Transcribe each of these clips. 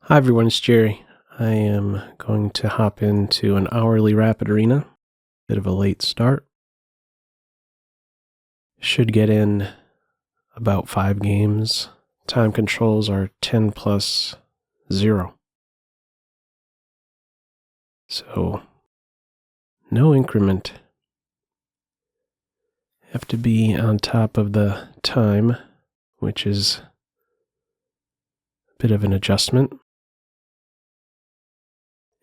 Hi everyone, it's Jerry. I am going to hop into an hourly rapid arena. Bit of a late start. Should get in about 5 games. Time controls are 10 plus 0. So, no increment. Have to be on top of the time, which is a bit of an adjustment.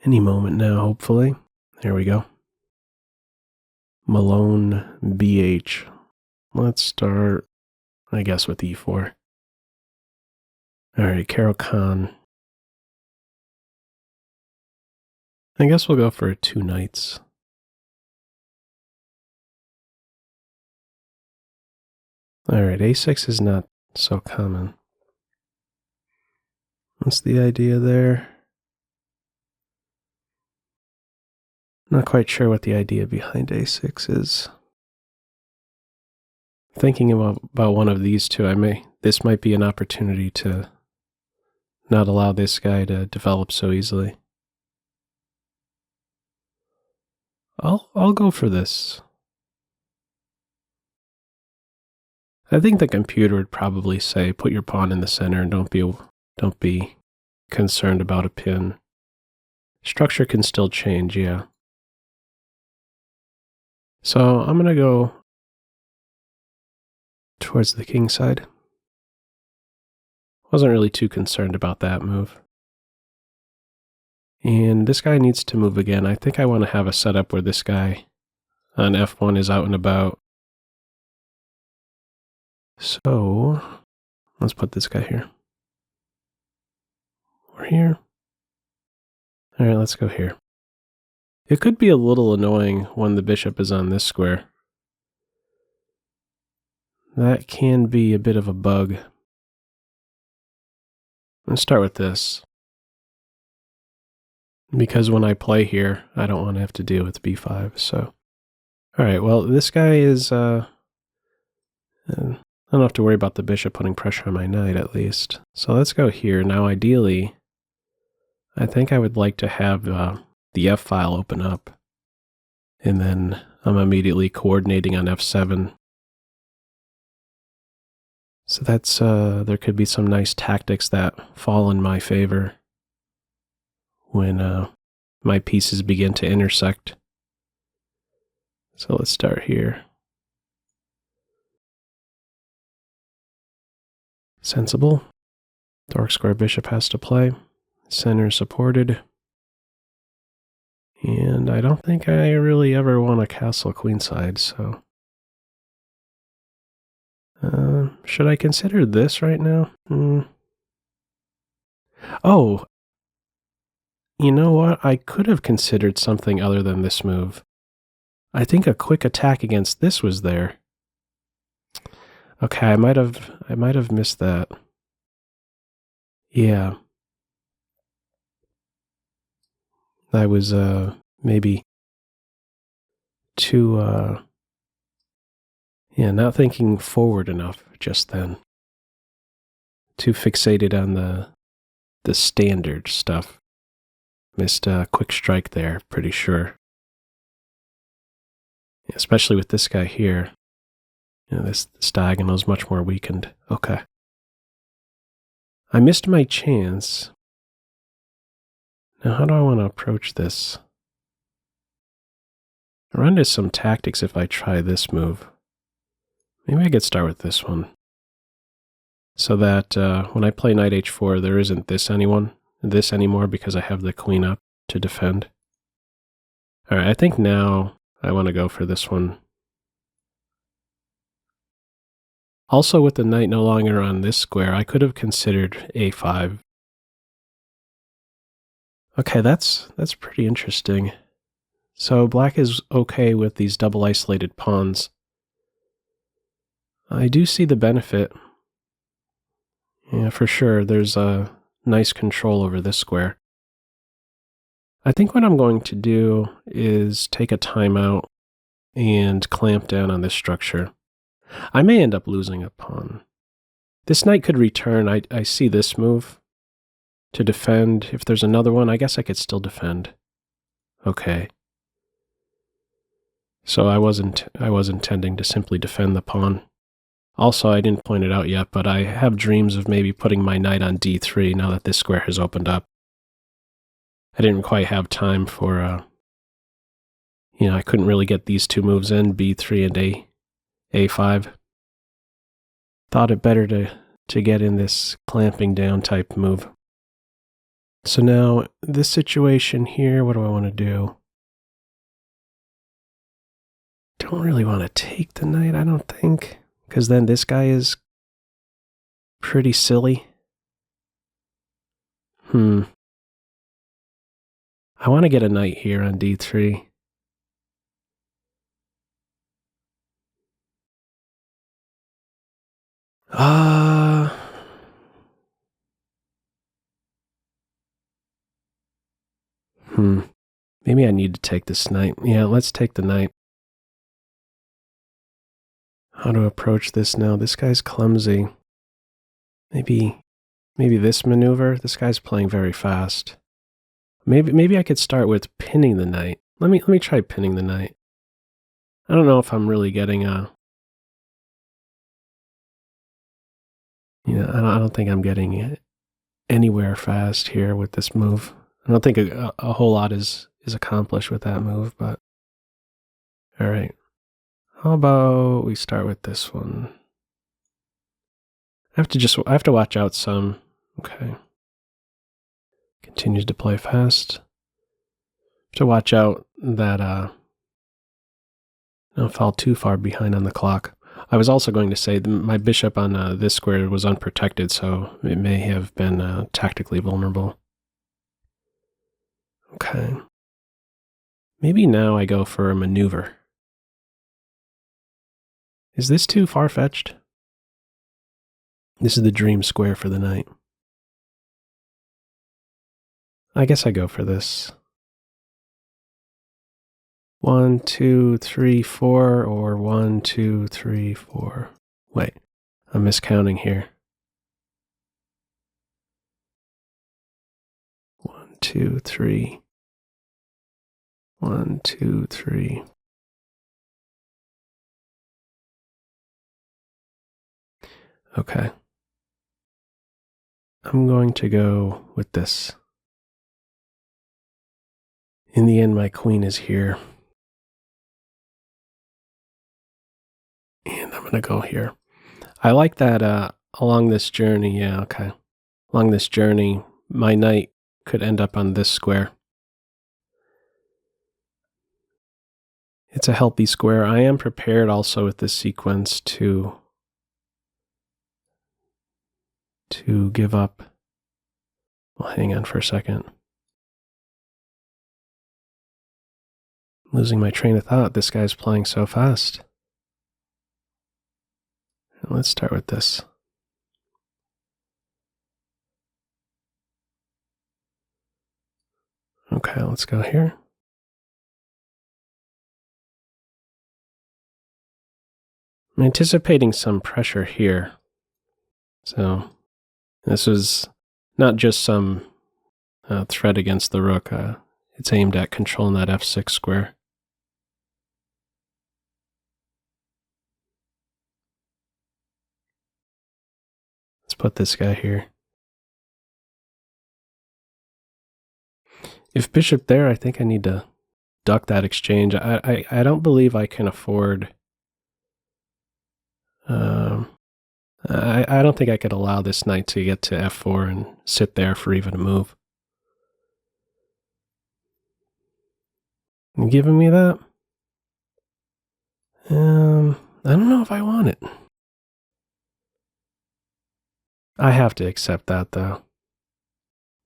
Any moment now, hopefully. There we go. Malone BH. Let's start, I guess, with E4. Alright, Carol Khan. I guess we'll go for 2 knights. Alright, A6 is not so common. What's the idea there? Not quite sure what the idea behind A6 is. Thinking about one of these two, this might be an opportunity to not allow this guy to develop so easily. I'll go for this. I think the computer would probably say put your pawn in the center and don't be concerned about a pin. Structure can still change, yeah. So I'm gonna go towards the king side. Wasn't really too concerned about that move. And this guy needs to move again. I think I want to have a setup where this guy on F1 is out and about. So let's put this guy here. Or here. All right, let's go here. It could be a little annoying when the bishop is on this square. That can be a bit of a bug. Let's start with this. Because when I play here, I don't want to have to deal with b5, so. Alright, well, this guy is, I don't have to worry about the bishop putting pressure on my knight, at least. So let's go here. Now, ideally, I think I would like to have the F file open up. And then I'm immediately coordinating on F7. So that's, there could be some nice tactics that fall in my favor when my pieces begin to intersect. So let's start here. Sensible. Dark square bishop has to play. Center supported. And I don't think I really ever want a castle queenside, so. Should I consider this right now? Oh, you know what? I could have considered something other than this move. I think a quick attack against this was there. Okay, I might have missed that. Yeah. I was maybe too not thinking forward enough just then. Too fixated on the standard stuff. Missed a quick strike there, pretty sure. Especially with this guy here. This diagonal is much more weakened. Okay. I missed my chance. Now, how do I want to approach this? I run into some tactics if I try this move. Maybe I could start with this one. So that when I play knight h4, there isn't this anymore because I have the queen up to defend. Alright, I think now I want to go for this one. Also, with the knight no longer on this square, I could have considered a5. Okay, that's pretty interesting. So black is okay with these double isolated pawns. I do see the benefit. Yeah, for sure, there's a nice control over this square. I think what I'm going to do is take a timeout and clamp down on this structure. I may end up losing a pawn. This knight could return. I see this move. to defend. If there's another one, I guess I could still defend. Okay. So I was intending to simply defend the pawn. Also, I didn't point it out yet, but I have dreams of maybe putting my knight on d3 now that this square has opened up. I didn't quite have time for, I couldn't really get these two moves in, b3 and a5. Thought it better to get in this clamping down type move. So now, this situation here, what do I want to do? Don't really want to take the knight, I don't think, because then this guy is pretty silly. I want to get a knight here on d3. Maybe I need to take this knight. Yeah, let's take the knight. How to approach this now? This guy's clumsy. Maybe this maneuver. This guy's playing very fast. Maybe I could start with pinning the knight. Let me try pinning the knight. I don't know if I'm really getting I don't think I'm getting anywhere fast here with this move. I don't think a whole lot is accomplished with that move, but all right. How about we start with this one? I have to watch out some. Okay. Continues to play fast. Have to watch out that don't fall too far behind on the clock. I was also going to say my bishop on this square was unprotected, so it may have been tactically vulnerable. Okay. Maybe now I go for a maneuver. Is this too far-fetched? This is the dream square for the knight. I guess I go for this. 1, 2, 3, 4, or 1, 2, 3, 4. Wait, I'm miscounting here. 1, 2, 3. 1, 2, 3. Okay. I'm going to go with this. In the end, my queen is here. And I'm going to go here. I like that along this journey, yeah, okay. Along this journey, my knight could end up on this square. It's a healthy square. I am prepared also with this sequence to give up. Well, hang on for a second. Losing my train of thought. This guy's playing so fast. Let's start with this. Okay, let's go here. I'm anticipating some pressure here. So this was not just some threat against the rook. It's aimed at controlling that f6 square. Let's put this guy here. If bishop there, I think I need to duck that exchange. I don't believe I can afford... I don't think I could allow this knight to get to f4 and sit there for even a move. You giving me that? I don't know if I want it. I have to accept that, though.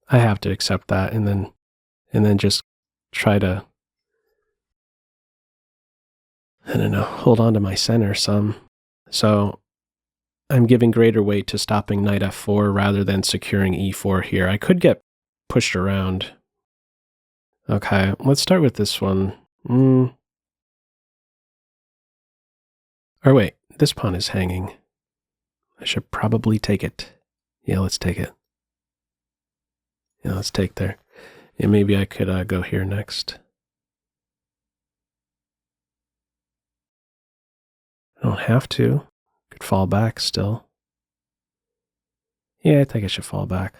I have to accept that and then just try to, I don't know, hold on to my center some. So I'm giving greater weight to stopping knight f4 rather than securing e4 here. I could get pushed around. Okay, let's start with this one. Or wait, this pawn is hanging. I should probably take it. Yeah, let's take it. Yeah, let's take there. And maybe I could go here next. I don't have to. Could fall back still. Yeah, I think I should fall back.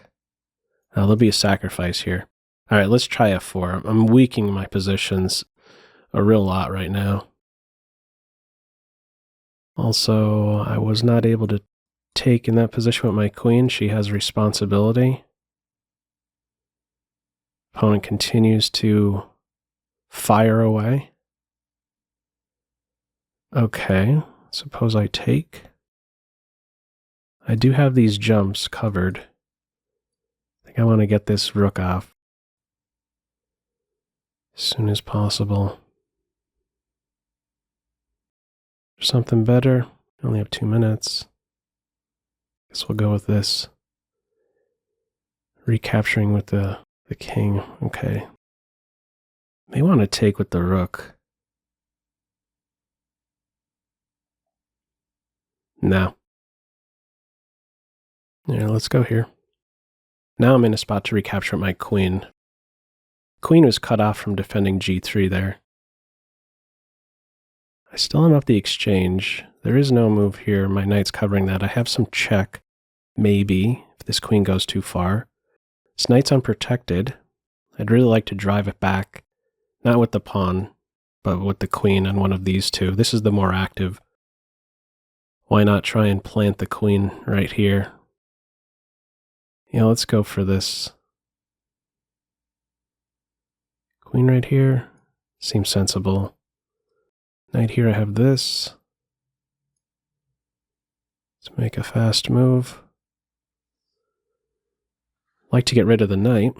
There'll be a sacrifice here. All right, let's try f4. I'm weakening my positions a real lot right now. Also, I was not able to take in that position with my queen. She has responsibility. Opponent continues to fire away. Okay, suppose I take. I do have these jumps covered. I think I want to get this rook off as soon as possible. Something better. I only have 2 minutes. Guess we'll go with this. Recapturing with the king. Okay. May want to take with the rook. No. Yeah, let's go here. Now I'm in a spot to recapture my queen. Queen was cut off from defending g3 there. I still am up the exchange. There is no move here. My knight's covering that. I have some check, maybe, if this queen goes too far. This knight's unprotected. I'd really like to drive it back. Not with the pawn, but with the queen on one of these two. This is the more active. Why not try and plant the queen right here? Yeah, let's go for this. Queen right here. Seems sensible. Knight here, I have this. Let's make a fast move. Like to get rid of the knight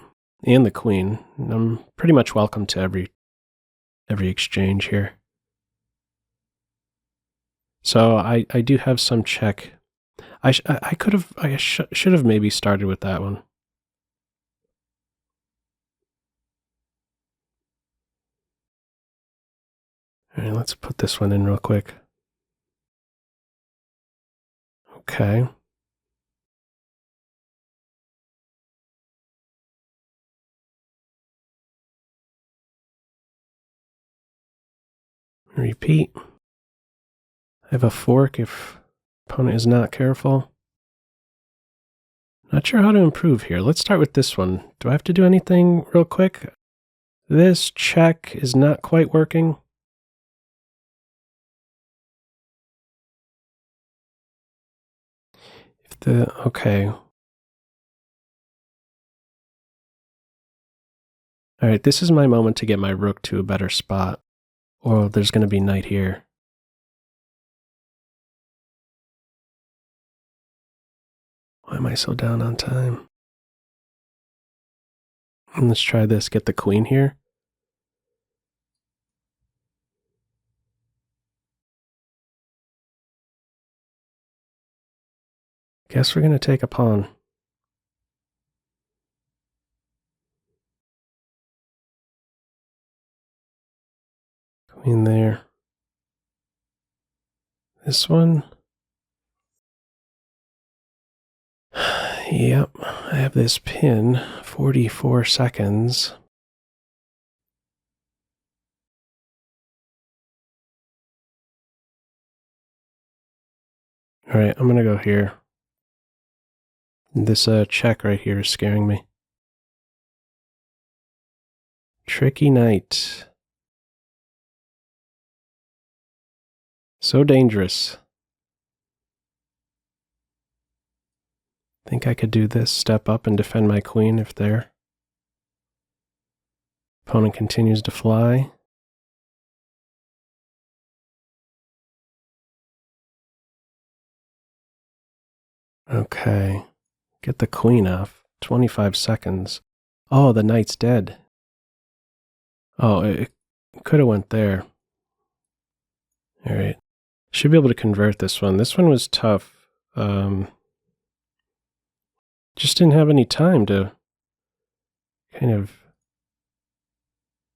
and the queen. I'm pretty much welcome to every exchange here. So I do have some check. I should have maybe started with that one. All right, let's put this one in real quick. Okay. Repeat. I have a fork if opponent is not careful. Not sure how to improve here. Let's start with this one. Do I have to do anything real quick? This check is not quite working. Okay. All right, this is my moment to get my rook to a better spot. Or there's going to be knight here. Why am I so down on time? Let's try this. Get the queen here. Guess we're going to take a pawn. Queen there. This one. Yep, I have this pin. 44 seconds. All right, I'm going to go here. This check right here is scaring me. Tricky knight. So dangerous. Think I could do this, step up and defend my queen if there. Opponent continues to fly. Okay. Get the queen off. 25 seconds. Oh, the knight's dead. Oh, it could have went there. All right. Should be able to convert this one. This one was tough. Just didn't have any time to kind of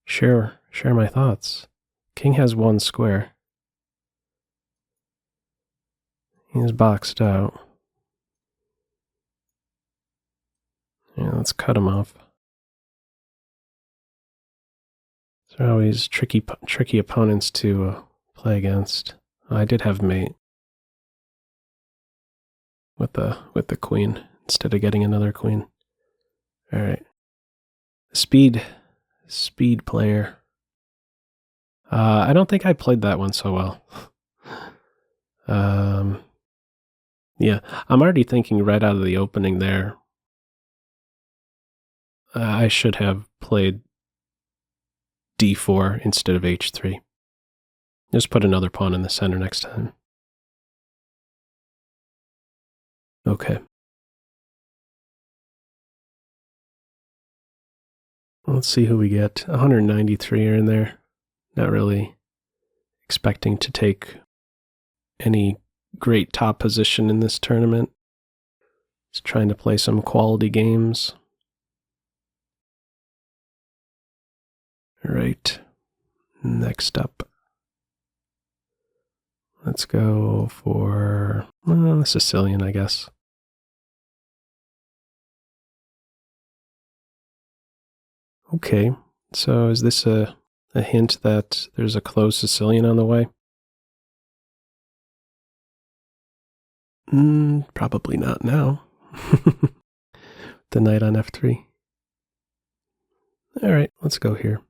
share my thoughts. King has one square. He's boxed out. Yeah, let's cut him off. They're always tricky opponents to play against. I did have mate with the queen instead of getting another queen. All right, speed player. I don't think I played that one so well. Yeah, I'm already thinking right out of the opening there. I should have played d4 instead of h3. Just put another pawn in the center next time. Okay. Let's see who we get. 193 are in there. Not really expecting to take any great top position in this tournament. Just trying to play some quality games. All right. Next up. Let's go for the Sicilian, I guess. Okay, so is this a hint that there's a closed Sicilian on the way? Probably not now. The knight on f3. All right, let's go here.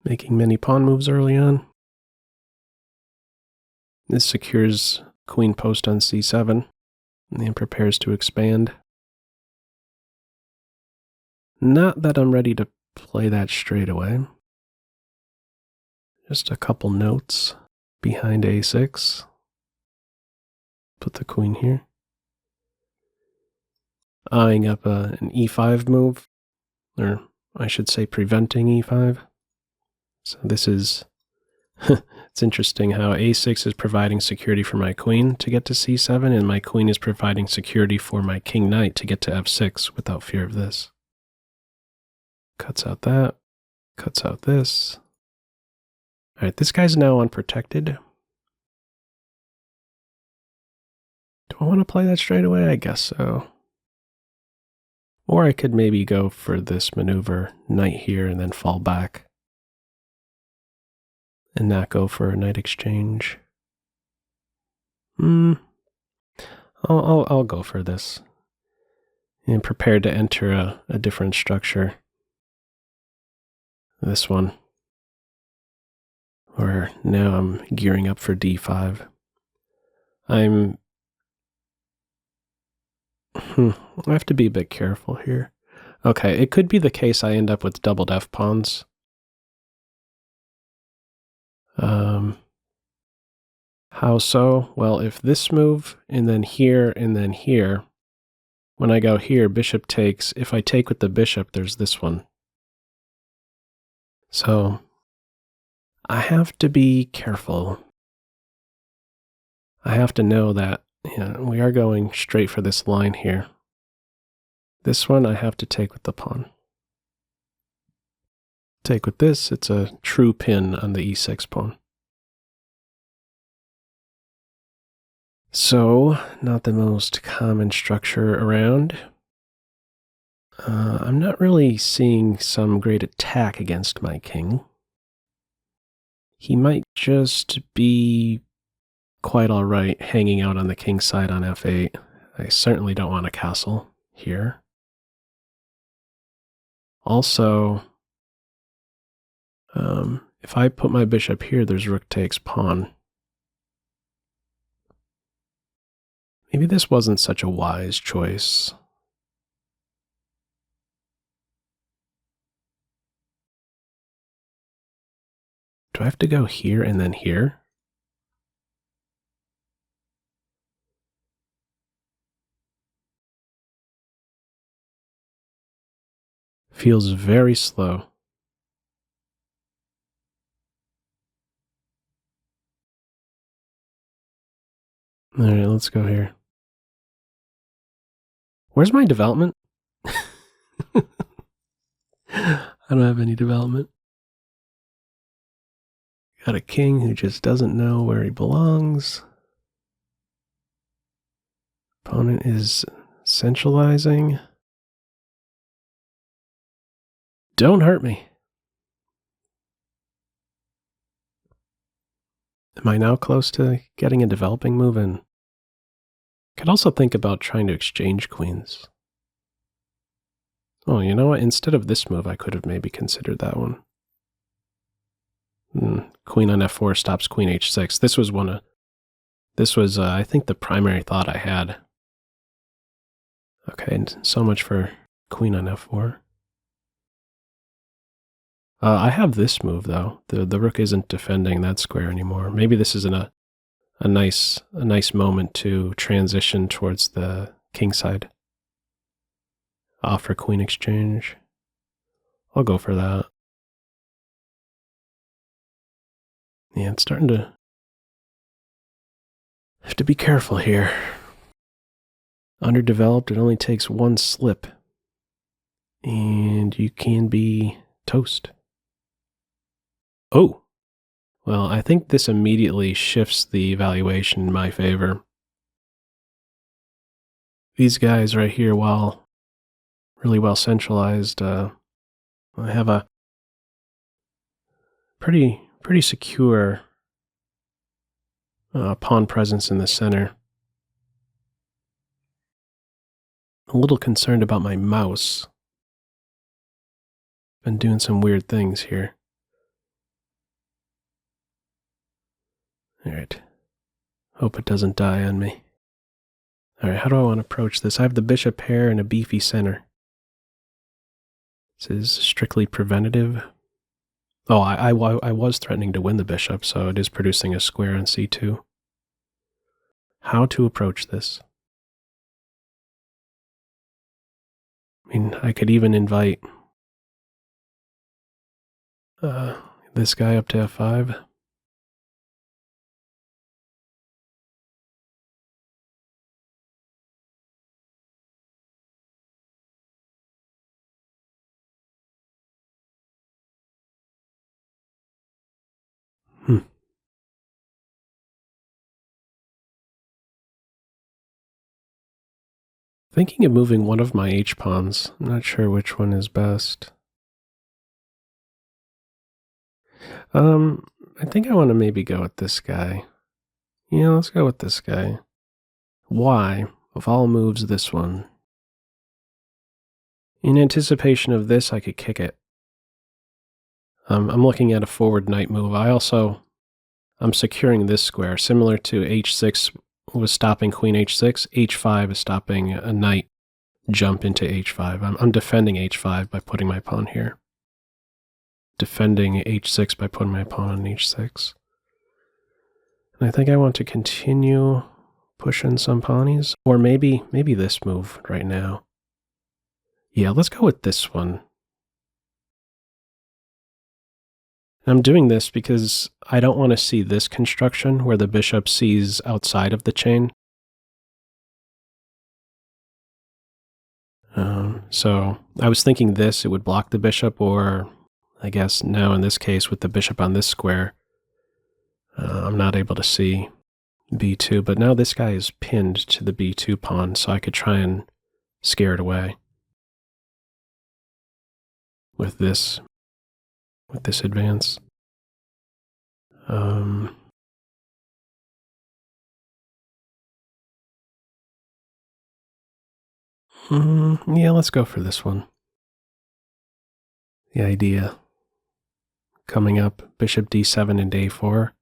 Making many pawn moves early on. This secures queen post on c7 and prepares to expand. Not that I'm ready to play that straight away. Just a couple notes behind a6. Put the queen here. Eyeing up an e5 move, or I should say preventing e5. So this is, it's interesting how a6 is providing security for my queen to get to c7, and my queen is providing security for my king knight to get to f6 without fear of this. Cuts out that, cuts out this. All right, this guy's now unprotected. Do I want to play that straight away? I guess so. Or I could maybe go for this maneuver, knight here, and then fall back. And not go for a knight exchange. I'll go for this. And prepare to enter a different structure. This one. Or now I'm gearing up for d5. I have to be a bit careful here. Okay, it could be the case I end up with doubled f pawns. How so? Well, if this move, and then here, when I go here, bishop takes. If I take with the bishop, there's this one. So I have to be careful. I have to know that we are going straight for this line here. This one I have to take with the pawn. Take with this, it's a true pin on the e6 pawn. So, not the most common structure around. I'm not really seeing some great attack against my king. He might just be quite all right hanging out on the king side on f8. I certainly don't want a castle here. Also, if I put my bishop here, there's rook takes pawn. Maybe this wasn't such a wise choice. Do I have to go here and then here? Feels very slow. All right, let's go here. Where's my development? I don't have any development. Got a king who just doesn't know where he belongs. Opponent is Centralizing. Don't hurt me. Am I now close to getting a developing move in? Could also think about trying to exchange queens. Oh, you know what? Instead of this move, I could have maybe considered that one. Queen on f4 stops queen h6. This was I think the primary thought I had. Okay, and so much for queen on f4. I have this move though. The rook isn't defending that square anymore. Maybe this is a nice moment to transition towards the king side. Offer queen exchange. I'll go for that. Yeah, it's starting to have to be careful here. Underdeveloped, it only takes one slip. And you can be toast. Oh! Well, I think this immediately shifts the evaluation in my favor. These guys right here, while really well centralized, I have a pretty secure pawn presence in the center. A little concerned about my mouse. Been doing some weird things here. Alright. Hope it doesn't die on me. Alright, how do I want to approach this? I have the bishop pair and a beefy center. This is strictly preventative. Oh, I was threatening to win the bishop, so it is producing a square on c2. How to approach this? I mean, I could even invite this guy up to f5. Thinking of moving one of my h-pawns. I'm not sure which one is best. I think I want to maybe go with this guy. Yeah, let's go with this guy. Why, of all moves, this one? In anticipation of this, I could kick it. I'm looking at a forward knight move. I'm securing this square, similar to h6 was stopping queen h6, h5 is stopping a knight jump into h5. I'm defending h5 by putting my pawn here. Defending h6 by putting my pawn on h6. And I think I want to continue pushing some pawnies, or maybe this move right now. Yeah, let's go with this one. I'm doing this because I don't want to see this construction where the bishop sees outside of the chain. So I was thinking this, it would block the bishop, or I guess now in this case with the bishop on this square, I'm not able to see b2, but now this guy is pinned to the b2 pawn, so I could try and scare it away with this advance. Yeah, let's go for this one. The idea coming up, bishop d7 and a4.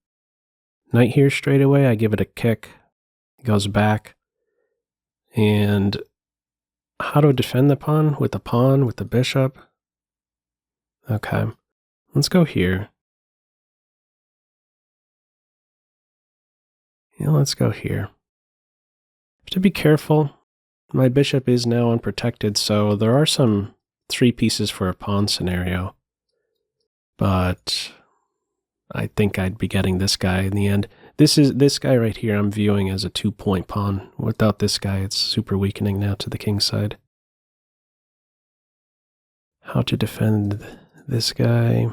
Knight here straight away, I give it a kick. It goes back. And how to defend the pawn? With the bishop? Okay, let's go here. Yeah, let's go here. Have to be careful. My bishop is now unprotected, so there are some 3 pieces for a pawn scenario. But I think I'd be getting this guy in the end. This guy right here I'm viewing as a 2-point pawn. Without this guy, it's super weakening now to the king side. How to defend this guy?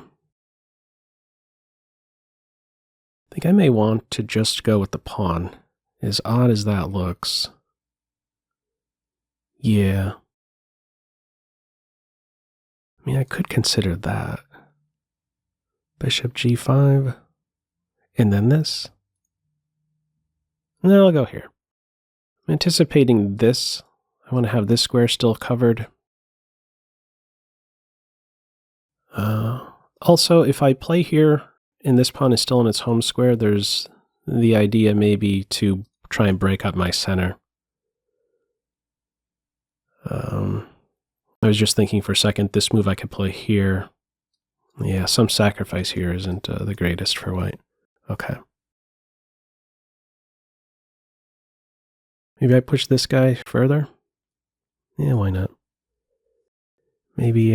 I think I may want to just go with the pawn, as odd as that looks. Yeah. I mean, I could consider that. Bishop g5. And then this. No, I'll go here. I'm anticipating this. I want to have this square still covered. Also, if I play here and this pawn is still in its home square, there's the idea maybe to try and break up my center. I was just thinking for a second, this move I could play here. Yeah, some sacrifice here isn't the greatest for white. Okay. Maybe I push this guy further? Yeah, why not? Maybe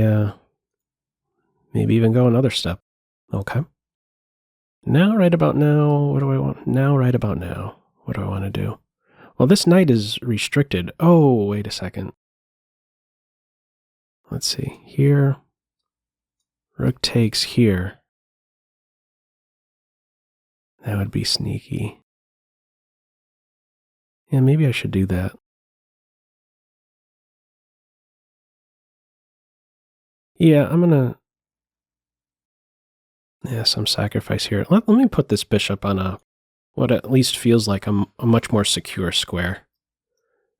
even go another step. Okay. Now, right about now, what do I want? Now, right about now, what do I want to do? Well, this knight is restricted. Oh, wait a second. Let's see. Here. Rook takes here. That would be sneaky. Yeah, maybe I should do that. Yeah, I'm gonna... Yeah, some sacrifice here. Let me put this bishop on a... what at least feels like a much more secure square.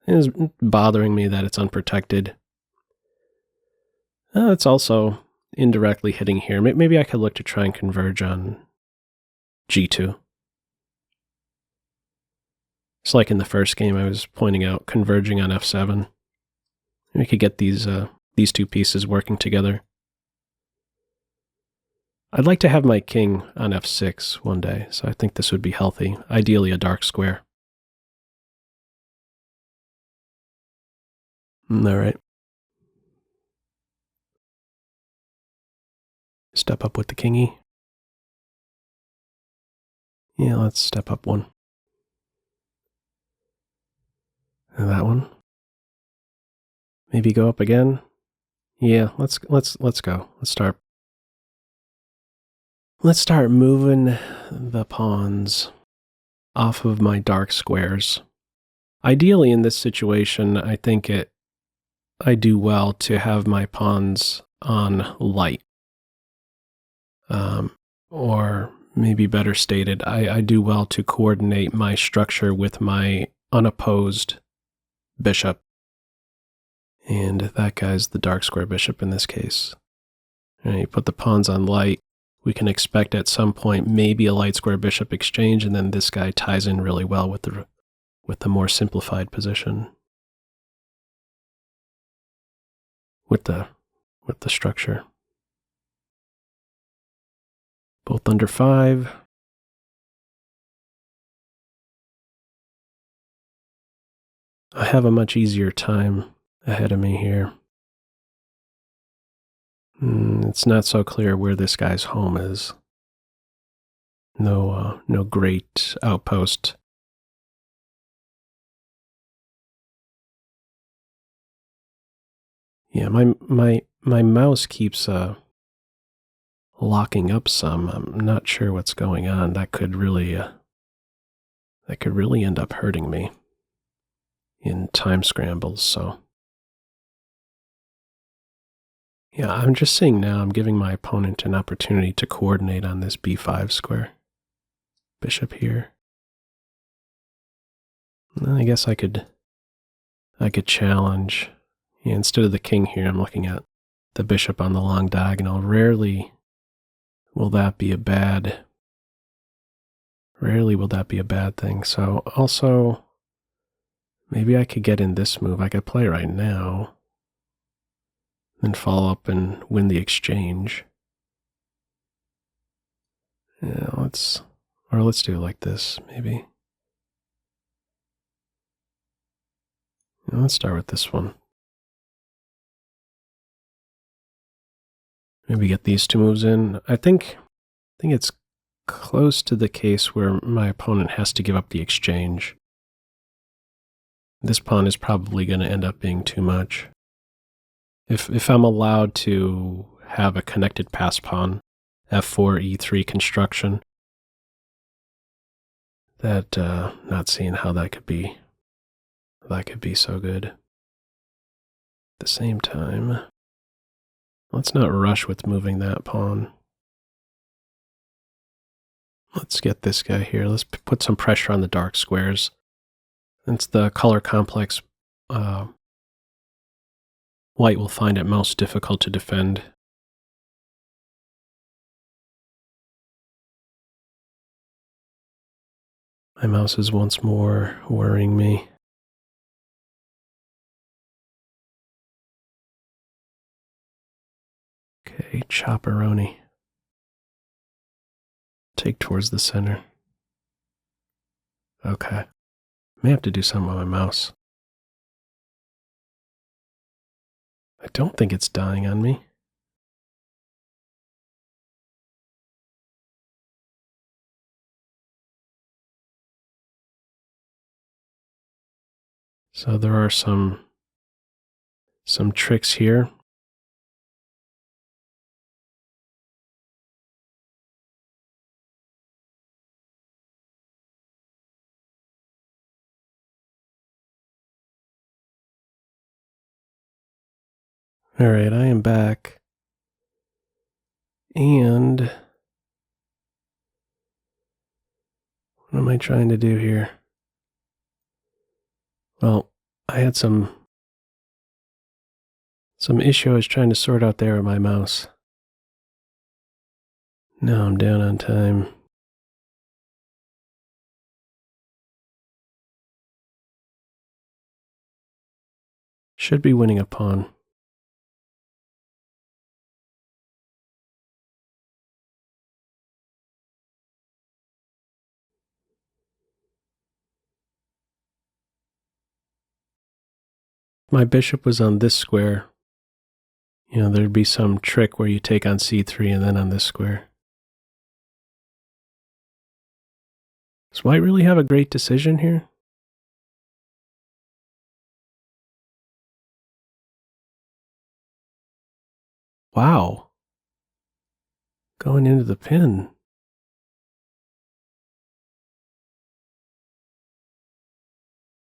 It is bothering me that it's unprotected. It's also indirectly hitting here. Maybe I could look to try and converge on g2. It's like in the first game I was pointing out, converging on f7. We could get these two pieces working together. I'd like to have my king on f6 one day, so I think this would be healthy. Ideally a dark square. All right. Step up with the kingy. Yeah, let's step up one. And that one. Maybe go up again. Yeah, let's go. Let's start. Let's start moving the pawns off of my dark squares. Ideally, in this situation, I think I do well to have my pawns on light. Or maybe better stated, I do well to coordinate my structure with my unopposed bishop. And that guy's the dark square bishop in this case. And you put the pawns on light, we can expect at some point maybe a light square bishop exchange, and then this guy ties in really well with the more simplified position. With the structure. Both under 5. I have a much easier time ahead of me here. It's not so clear where this guy's home is. No great outpost. Yeah, my mouse keeps locking up some. I'm not sure what's going on. That could really end up hurting me in time scrambles. So yeah, I'm just seeing now. I'm giving my opponent an opportunity to coordinate on this b5 square. Bishop here. I guess I could challenge. Yeah, instead of the king here, I'm looking at the bishop on the long diagonal. Rarely will that be a bad thing. So also, maybe I could get in this move. I could play right now, then follow up and win the exchange. Yeah, let's do it like this, maybe. Yeah, let's start with this one. Maybe get these two moves in. I think it's close to the case where my opponent has to give up the exchange. This pawn is probably going to end up being too much. If I'm allowed to have a connected pass pawn, f4, e3 construction, that not seeing how that could be so good. the same time, let's not rush with moving that pawn. Let's get this guy here. Let's put some pressure on the dark squares. Since the color complex, white will find it most difficult to defend. My mouse is once more worrying me. Okay, chopperoni. Take towards the center. Okay. May have to do something with my mouse. I don't think it's dying on me. So there are some tricks here. All right, I am back. And what am I trying to do here? Well, I had some issue I was trying to sort out there with my mouse. Now I'm down on time. Should be winning a pawn. My bishop was on this square. You know, there'd be some trick where you take on c3 and then on this square. Does white really have a great decision here? Wow. Going into the pin.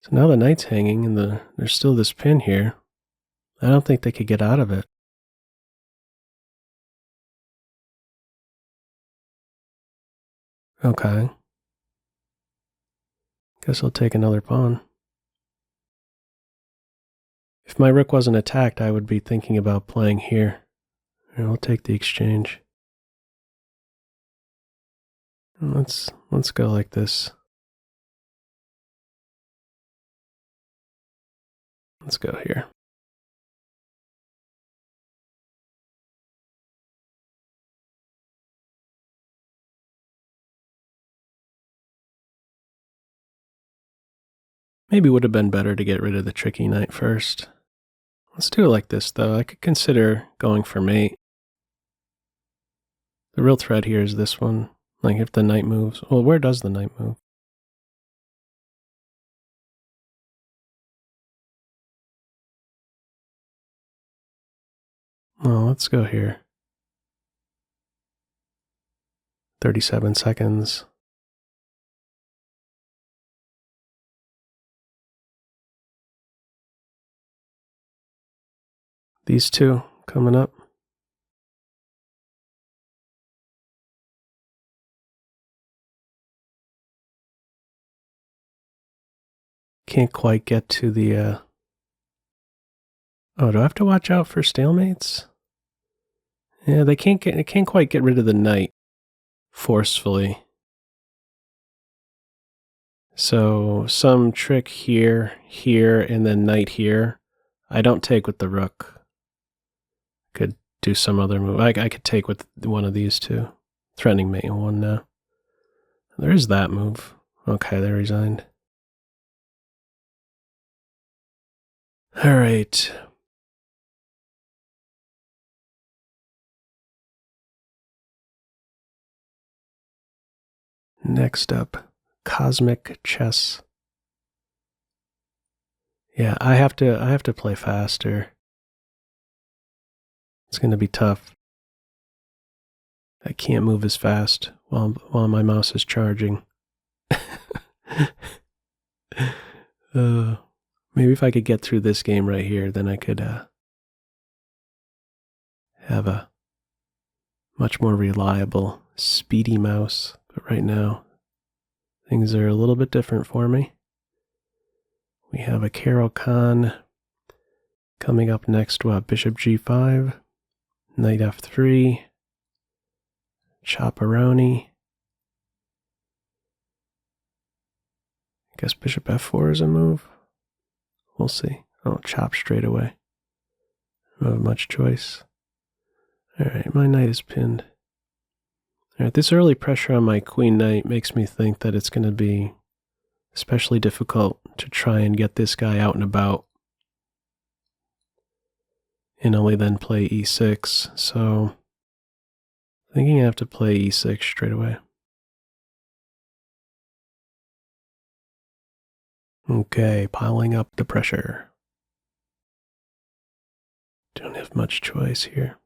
So now the knight's hanging and there's still this pin here. I don't think they could get out of it. Okay. Guess I'll take another pawn. If my rook wasn't attacked, I would be thinking about playing here. And I'll take the exchange. Let's go like this. Let's go here. Maybe would have been better to get rid of the tricky knight first. Let's do it like this, though. I could consider going for mate. The real threat here is this one. Like if the knight moves. Well, where does the knight move? Oh, let's go here. 37 seconds. These two coming up. Can't quite get to the, Oh, do I have to watch out for stalemates? Yeah, they can't quite get rid of the knight forcefully. So some trick here, here, and then knight here. I don't take with the rook. Could do some other move. I could take with one of these two. Threatening mate in one now. There is that move. Okay, they resigned. All right. Next up, cosmic chess. Yeah, I have to play faster. It's going to be tough. I can't move as fast while my mouse is charging. Maybe if I could get through this game right here, then I could have a much more reliable, speedy mouse. But right now, things are a little bit different for me. We have a Carol Khan coming up next. Bishop g5, knight f3, chopperoni. I guess bishop f4 is a move. We'll see. I'll chop straight away. I don't have much choice. Alright, my knight is pinned. Alright, this early pressure on my queen knight makes me think that it's going to be especially difficult to try and get this guy out and about. And only then play e6, so thinking I have to play e6 straight away. Okay, piling up the pressure. Don't have much choice here.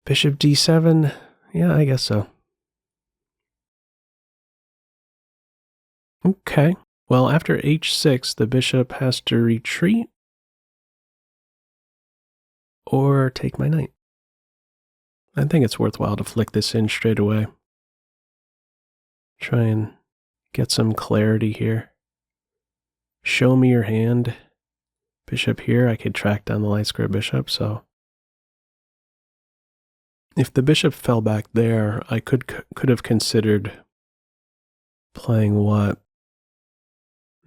Bishop d7, yeah, I guess so. Okay, well, after h6, the bishop has to retreat or take my knight. I think it's worthwhile to flick this in straight away. Try and get some clarity here. Show me your hand. Bishop here, I could track down the light square bishop, so if the bishop fell back there, I could have considered playing what?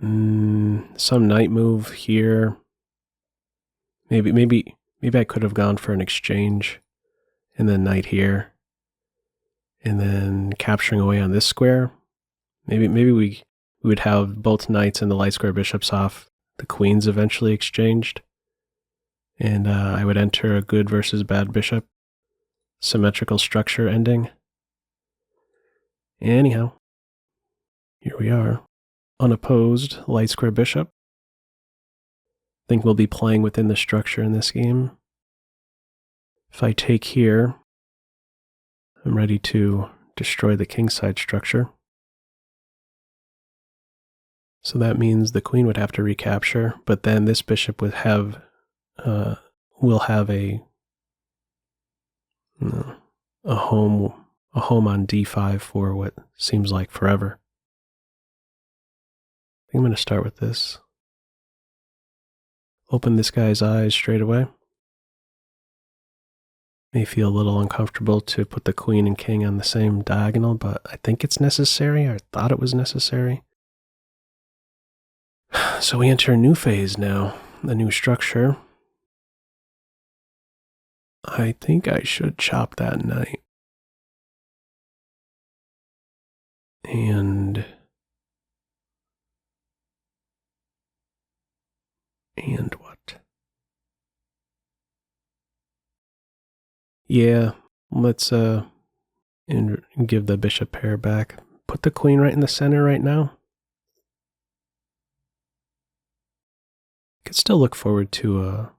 Some knight move here. Maybe I could have gone for an exchange and then knight here and then capturing away on this square. Maybe we would have both knights and the light square bishops off, the queens eventually exchanged, and I would enter a good versus bad bishop symmetrical structure ending. Anyhow, here we are. Unopposed light square bishop. I think we'll be playing within the structure in this game. If I take here, I'm ready to destroy the kingside structure. So that means the queen would have to recapture, but then this bishop would have will have a home on d5 for what seems like forever. I think I'm going to start with this. Open this guy's eyes straight away. May feel a little uncomfortable to put the queen and king on the same diagonal, but I think it's necessary. I thought it was necessary. So we enter a new phase now, a new structure. I think I should chop that knight. And what? Yeah, let's and give the bishop pair back. Put the queen right in the center right now. Could still look forward to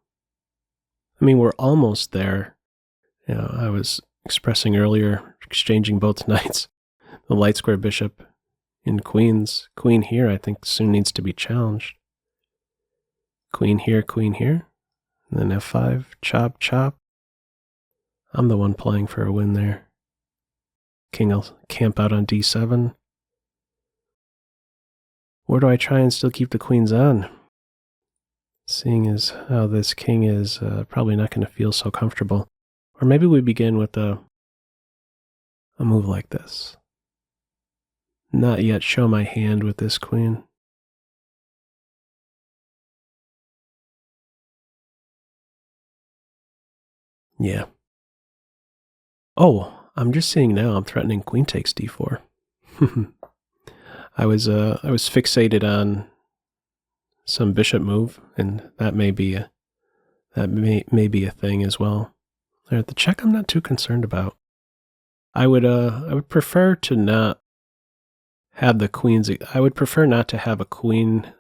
I mean, we're almost there. You know, I was expressing earlier, exchanging both knights. The light square bishop in queens. Queen here, I think, soon needs to be challenged. Queen here, and then f5, chop, chop. I'm the one playing for a win there. King will camp out on d7. Where do I try and still keep the queens on? Seeing as how this king is probably not going to feel so comfortable. Or maybe we begin with a move like this. Not yet show my hand with this queen. Yeah. Oh, I'm just seeing now I'm threatening queen takes d4. I was fixated on some bishop move, and that may be a thing as well. The check I'm not too concerned about. I would prefer to not have the queens. I would prefer not to have a queen.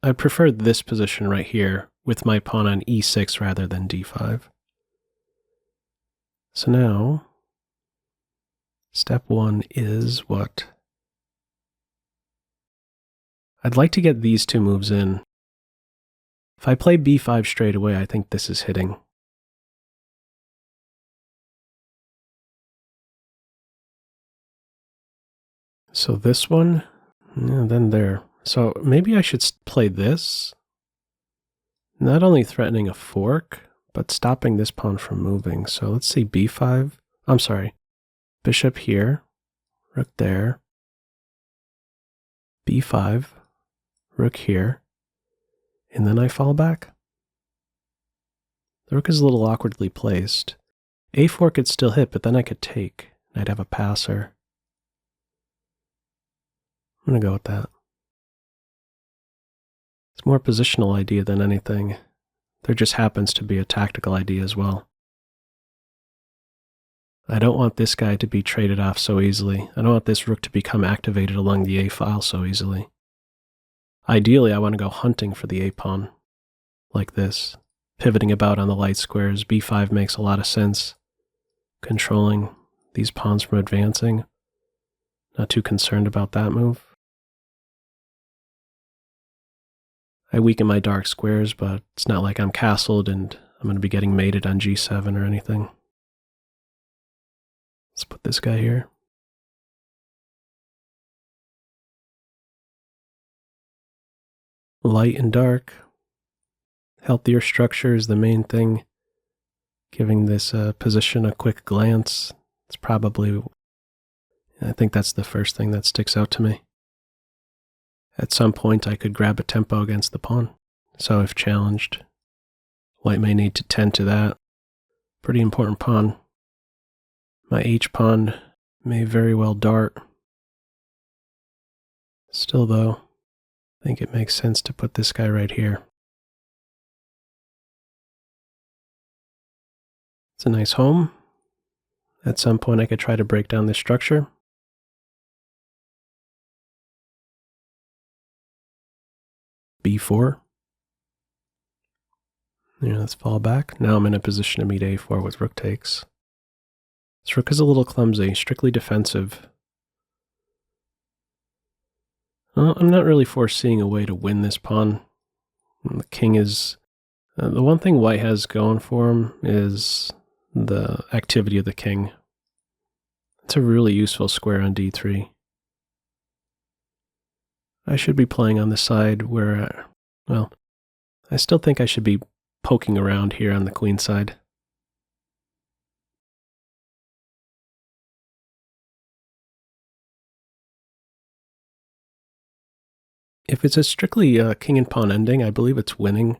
I prefer this position right here with my pawn on e6 rather than d5. So now, step one is what? I'd like to get these two moves in. If I play b5 straight away, I think this is hitting. So this one, and then there. So maybe I should play this. Not only threatening a fork, but stopping this pawn from moving. So let's see, b5. I'm sorry, bishop here, rook there, b5, rook here, and then I fall back. The rook is a little awkwardly placed. a4 could still hit, but then I could take. I'd have a passer. I'm going to go with that. It's more a positional idea than anything. There just happens to be a tactical idea as well. I don't want this guy to be traded off so easily. I don't want this rook to become activated along the a file so easily. Ideally, I want to go hunting for the a pawn, like this. Pivoting about on the light squares, b5 makes a lot of sense. Controlling these pawns from advancing. Not too concerned about that move. I weaken my dark squares, but it's not like I'm castled and I'm going to be getting mated on g7 or anything. Let's put this guy here. Light and dark. Healthier structure is the main thing. Giving this position a quick glance. It's probably, I think that's the first thing that sticks out to me. At some point, I could grab a tempo against the pawn. So if challenged, white may need to tend to that. Pretty important pawn. My h-pawn may very well dart. Still though, I think it makes sense to put this guy right here. It's a nice home. At some point I could try to break down this structure. b4. Yeah, let's fall back. Now I'm in a position to meet a4 with rook takes. This rook is a little clumsy, strictly defensive. Well, I'm not really foreseeing a way to win this pawn. The king is... the one thing white has going for him is the activity of the king. It's a really useful square on d3. I should be playing on the side where, well, I still think I should be poking around here on the queen side. If it's a strictly king and pawn ending, I believe it's winning.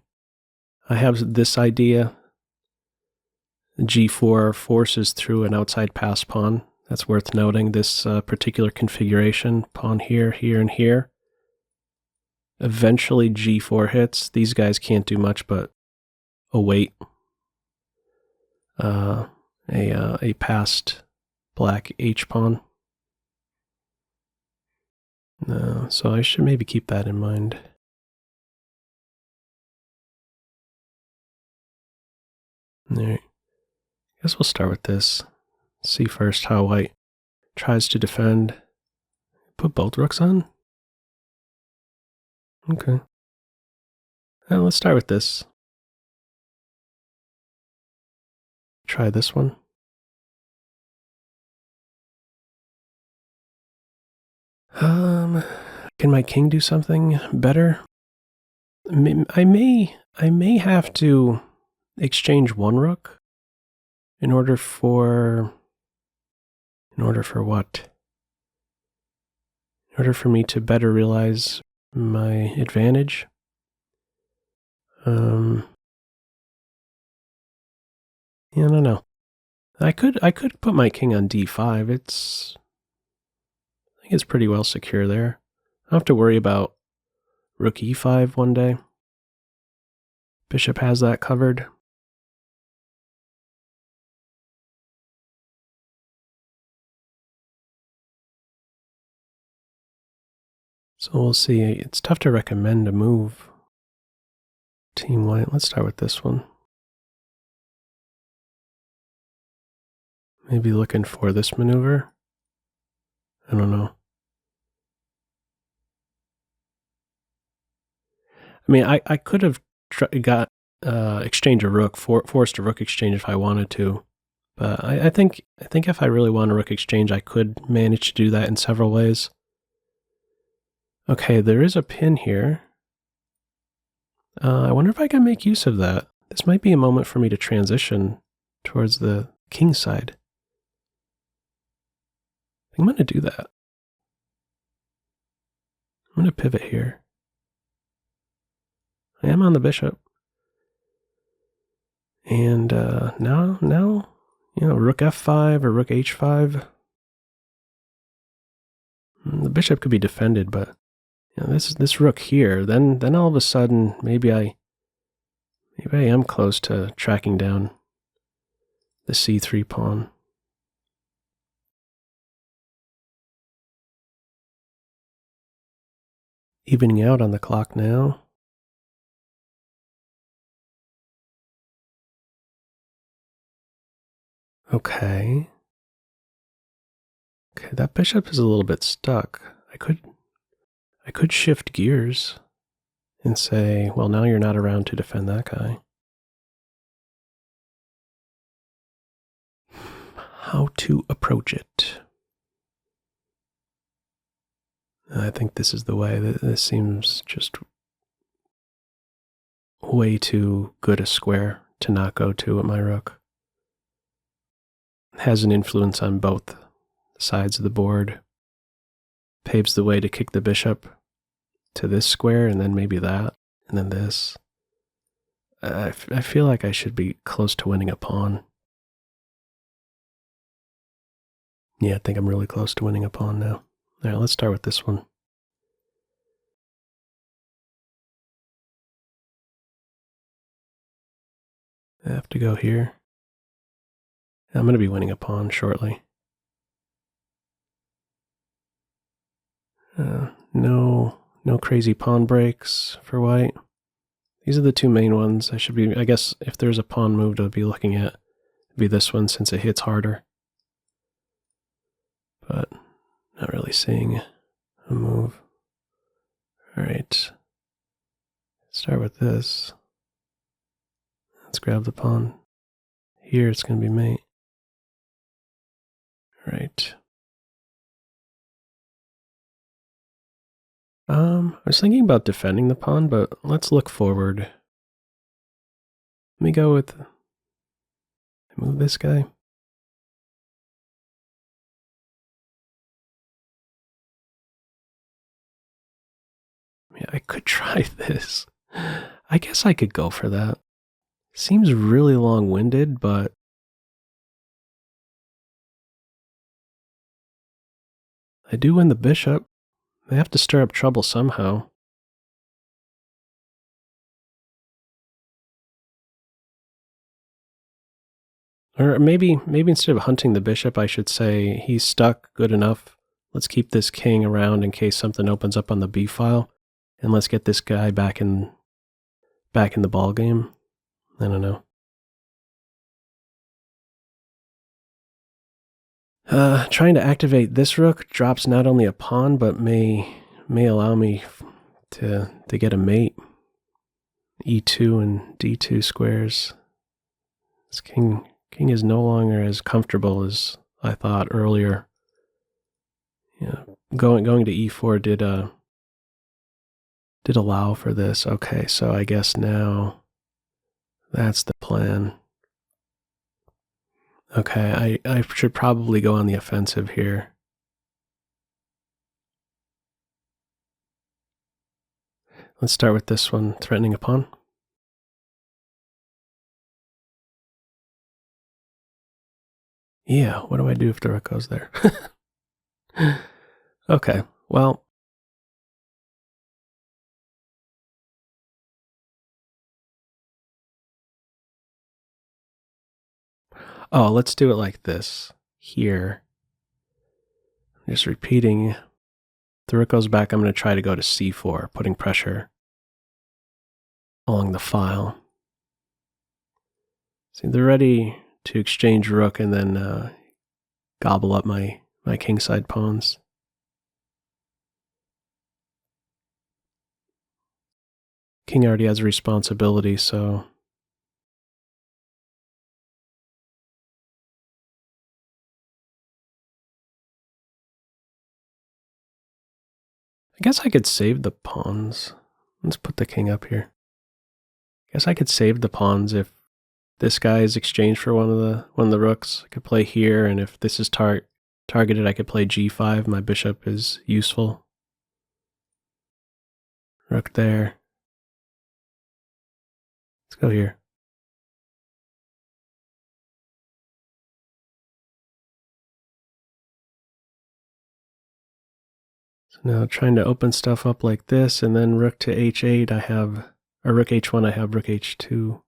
I have this idea. g4 forces through an outside pass pawn. That's worth noting. This particular configuration, pawn here, here, and here. Eventually g4 hits. These guys can't do much but await a passed black h-pawn. So I should maybe keep that in mind. All right. I guess we'll start with this. See first how white tries to defend. Put both rooks on? Okay. Well, let's start with this. Try this one. Can my king do something better? I may have to exchange one rook in order for what? In order for me to better realize my advantage. Yeah, I don't know. I could put my king on d5. I think it's pretty well secure there. I don't have to worry about rook e5 one day. Bishop has that covered. So we'll see. It's tough to recommend a move. Team white, let's start with this one. Maybe looking for this maneuver. I don't know. I mean, I could have exchange a rook, forced a rook exchange if I wanted to. But I think if I really want a rook exchange, I could manage to do that in several ways. Okay, there is a pin here. I wonder if I can make use of that. This might be a moment for me to transition towards the king side. I'm going to do that. I'm going to pivot here. I am on the bishop. And now, rook f5 or rook h5. The bishop could be defended, but this rook here, then all of a sudden, maybe I am close to tracking down the c3 pawn. Evening out on the clock now. Okay, that bishop is a little bit stuck. I could shift gears and say, well, now you're not around to defend that guy. How to approach it? I think this is the way. This seems just way too good a square to not go to with my rook. It has an influence on both sides of the board. Paves the way to kick the bishop to this square, and then maybe that, and then this. I feel like I should be close to winning a pawn. Yeah, I think I'm really close to winning a pawn now. All right, let's start with this one. I have to go here. I'm going to be winning a pawn shortly. No crazy pawn breaks for white. These are the two main ones. I guess if there's a pawn move to be looking at, it'd be this one since it hits harder. But not really seeing a move. All right. Start with this. Let's grab the pawn. Here it's going to be mate. All right. I was thinking about defending the pawn, but let's look forward. Let me go with, move this guy. Yeah, I could try this. I guess I could go for that. Seems really long-winded, but I do win the bishop. I have to stir up trouble somehow. Or maybe instead of hunting the bishop, I should say he's stuck, good enough. Let's keep this king around in case something opens up on the b file, and let's get this guy back in the ball game. I don't know. Trying to activate this rook drops not only a pawn, but may allow me to get a mate. E2 and D2 squares. This king is no longer as comfortable as I thought earlier. Yeah, going to E4 did allow for this. Okay, so I guess now that's the plan. Okay, I should probably go on the offensive here. Let's start with this one, threatening a pawn. Yeah, what do I do if the rook goes there? Okay, well. Oh, let's do it like this. Here. I'm just repeating. The rook goes back, I'm going to try to go to c4, putting pressure along the file. See, they're ready to exchange rook and then gobble up my kingside pawns. King already has a responsibility, so... I guess I could save the pawns. Let's put the king up here. I guess I could save the pawns if this guy is exchanged for one of the rooks. I could play here, and if this is targeted, I could play g5. My bishop is useful. Rook there. Let's go here. So now trying to open stuff up like this, and then rook to h8, I have, or rook h1, I have rook h2.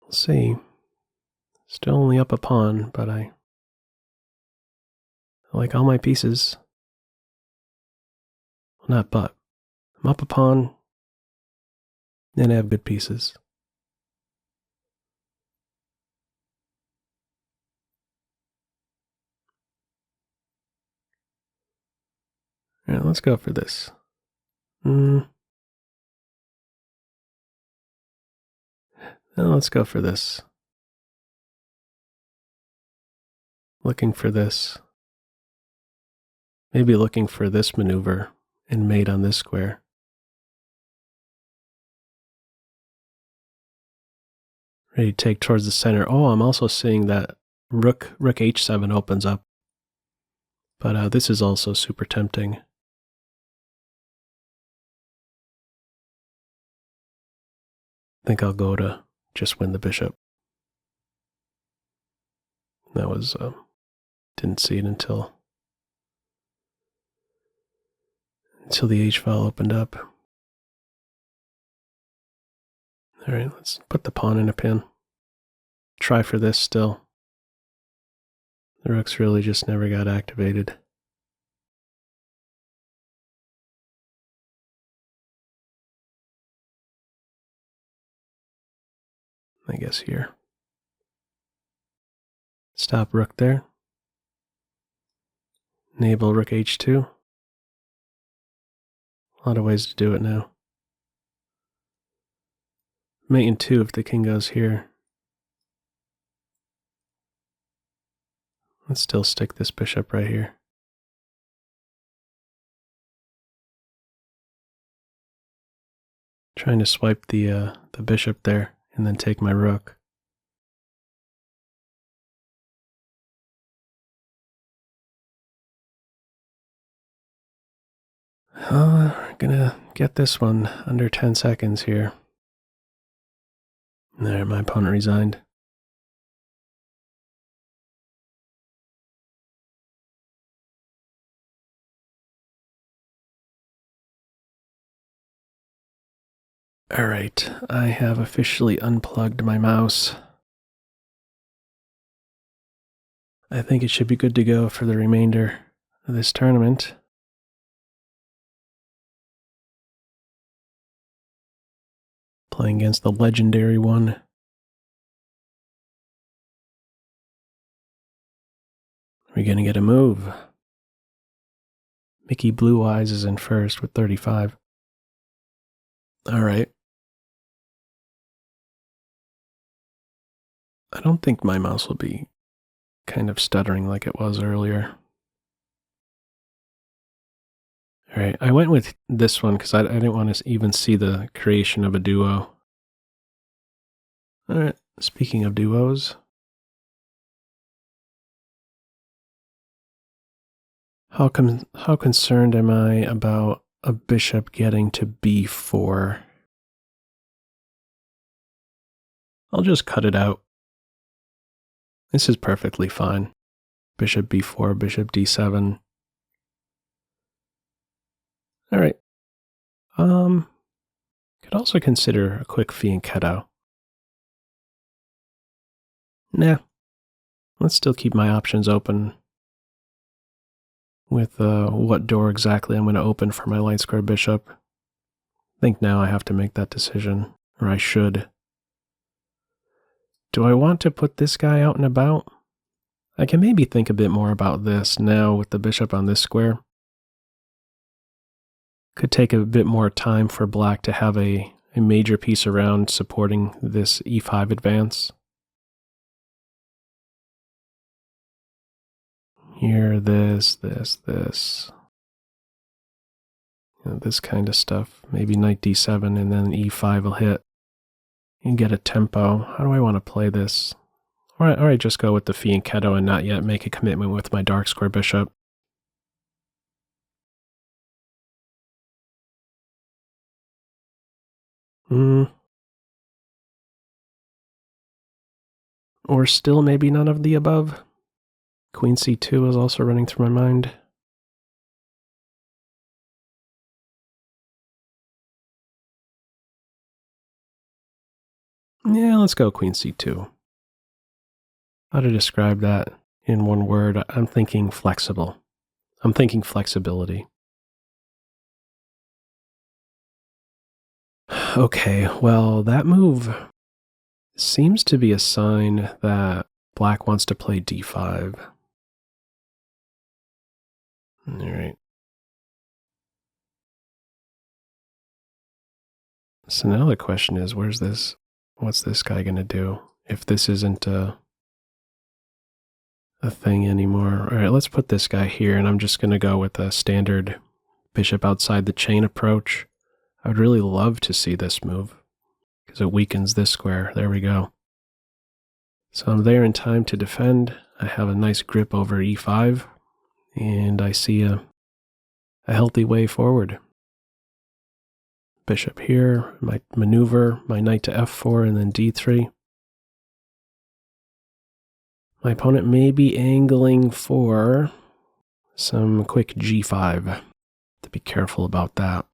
We'll see. Still only up a pawn, but I like all my pieces. Well, not but. I'm up a pawn, and I have good pieces. All right, let's go for this. Now let's go for this. Looking for this. Maybe looking for this maneuver and mate on this square. Ready to take towards the center. Oh, I'm also seeing that rook h7 opens up. But this is also super tempting. I think I'll go to just win the bishop. That was, didn't see it until the H file opened up. All right, let's put the pawn in a pin. Try for this still. The rooks really just never got activated. I guess here. Stop rook there. Enable rook h2. A lot of ways to do it now. Mate in 2 if the king goes here. Let's still stick this bishop right here. Trying to swipe the bishop there and then take my rook. We're gonna get this one under 10 seconds here. There, my opponent resigned. All right, I have officially unplugged my mouse. I think it should be good to go for the remainder of this tournament. Playing against the legendary one. Are we gonna get a move? Mickey Blue Eyes is in first with 35. All right. I don't think my mouse will be kind of stuttering like it was earlier. All right, I went with this one because I didn't want to even see the creation of a duo. All right, speaking of duos. How concerned am I about a bishop getting to b4? I'll just cut it out. This is perfectly fine. Bishop b4, bishop d7. All right. Could also consider a quick fianchetto. Nah. Let's still keep my options open with what door exactly I'm going to open for my light square bishop. I think now I have to make that decision, or I should. Do I want to put this guy out and about? I can maybe think a bit more about this now with the bishop on this square. Could take a bit more time for black to have a major piece around supporting this e5 advance. Here, this. This kind of stuff. Maybe knight d7 and then e5 will hit. And get a tempo. How do I want to play this? Or I just go with the fianchetto and not yet make a commitment with my dark square bishop. Or still maybe none of the above. Queen c2 is also running through my mind. Yeah, let's go queen c2. How to describe that in one word? I'm thinking flexible. I'm thinking flexibility. Okay, well, that move seems to be a sign that black wants to play d5. All right. So now the question is, what's this guy going to do if this isn't a thing anymore? All right, let's put this guy here, and I'm just going to go with a standard bishop outside the chain approach. I would really love to see this move because it weakens this square. There we go. So I'm there in time to defend. I have a nice grip over e5, and I see a healthy way forward. Bishop here, my maneuver, my knight to f4, and then d3. My opponent may be angling for some quick g5. To be careful about that.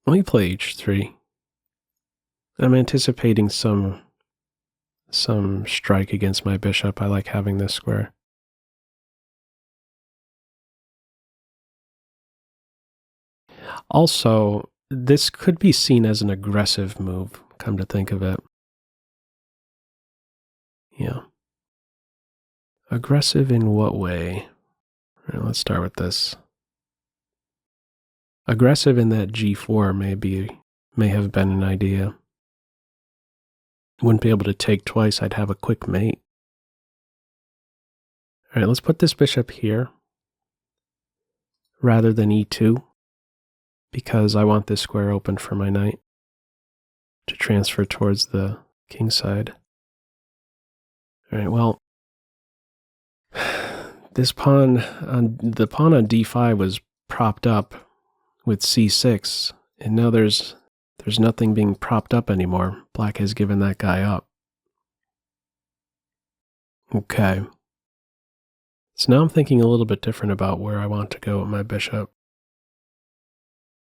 Let me play h3. I'm anticipating some strike against my bishop. I like having this square. Also, this could be seen as an aggressive move, come to think of it. Yeah. Aggressive in what way? All right, let's start with this. Aggressive in that g4 may have been an idea. Wouldn't be able to take twice. I'd have a quick mate. All right, let's put this bishop here rather than e2 because I want this square open for my knight to transfer towards the king side. All right, well, the pawn on d5 was propped up with c6, and now there's nothing being propped up anymore. Black has given that guy up. Okay. So now I'm thinking a little bit different about where I want to go with my bishop.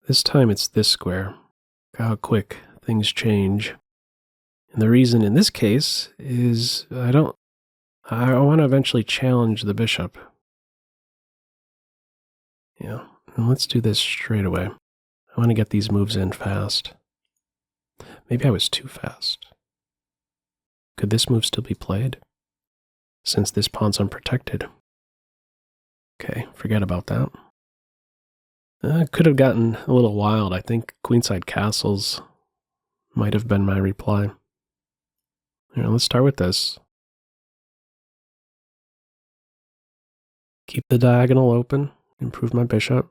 This time it's this square. Look how quick things change. And the reason in this case is I want to eventually challenge the bishop. Yeah, and let's do this straight away. I want to get these moves in fast. Maybe I was too fast. Could this move still be played? Since this pawn's unprotected. Okay, forget about that. Could have gotten a little wild. I think queenside castles might have been my reply. Here, let's start with this. Keep the diagonal open, improve my bishop.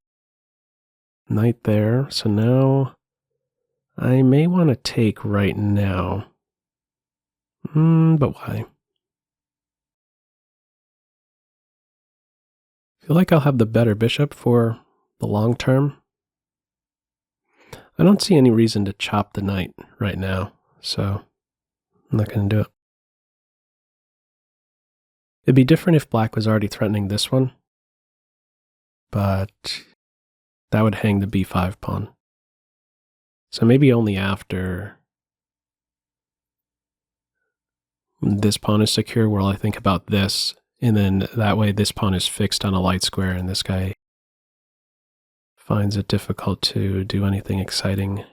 Knight there, so now I may want to take right now. But why? I feel like I'll have the better bishop for the long term. I don't see any reason to chop the knight right now, so I'm not going to do it. It'd be different if black was already threatening this one, but that would hang the b5 pawn. So maybe only after this pawn is secure will I think about this, and then that way this pawn is fixed on a light square and this guy finds it difficult to do anything exciting.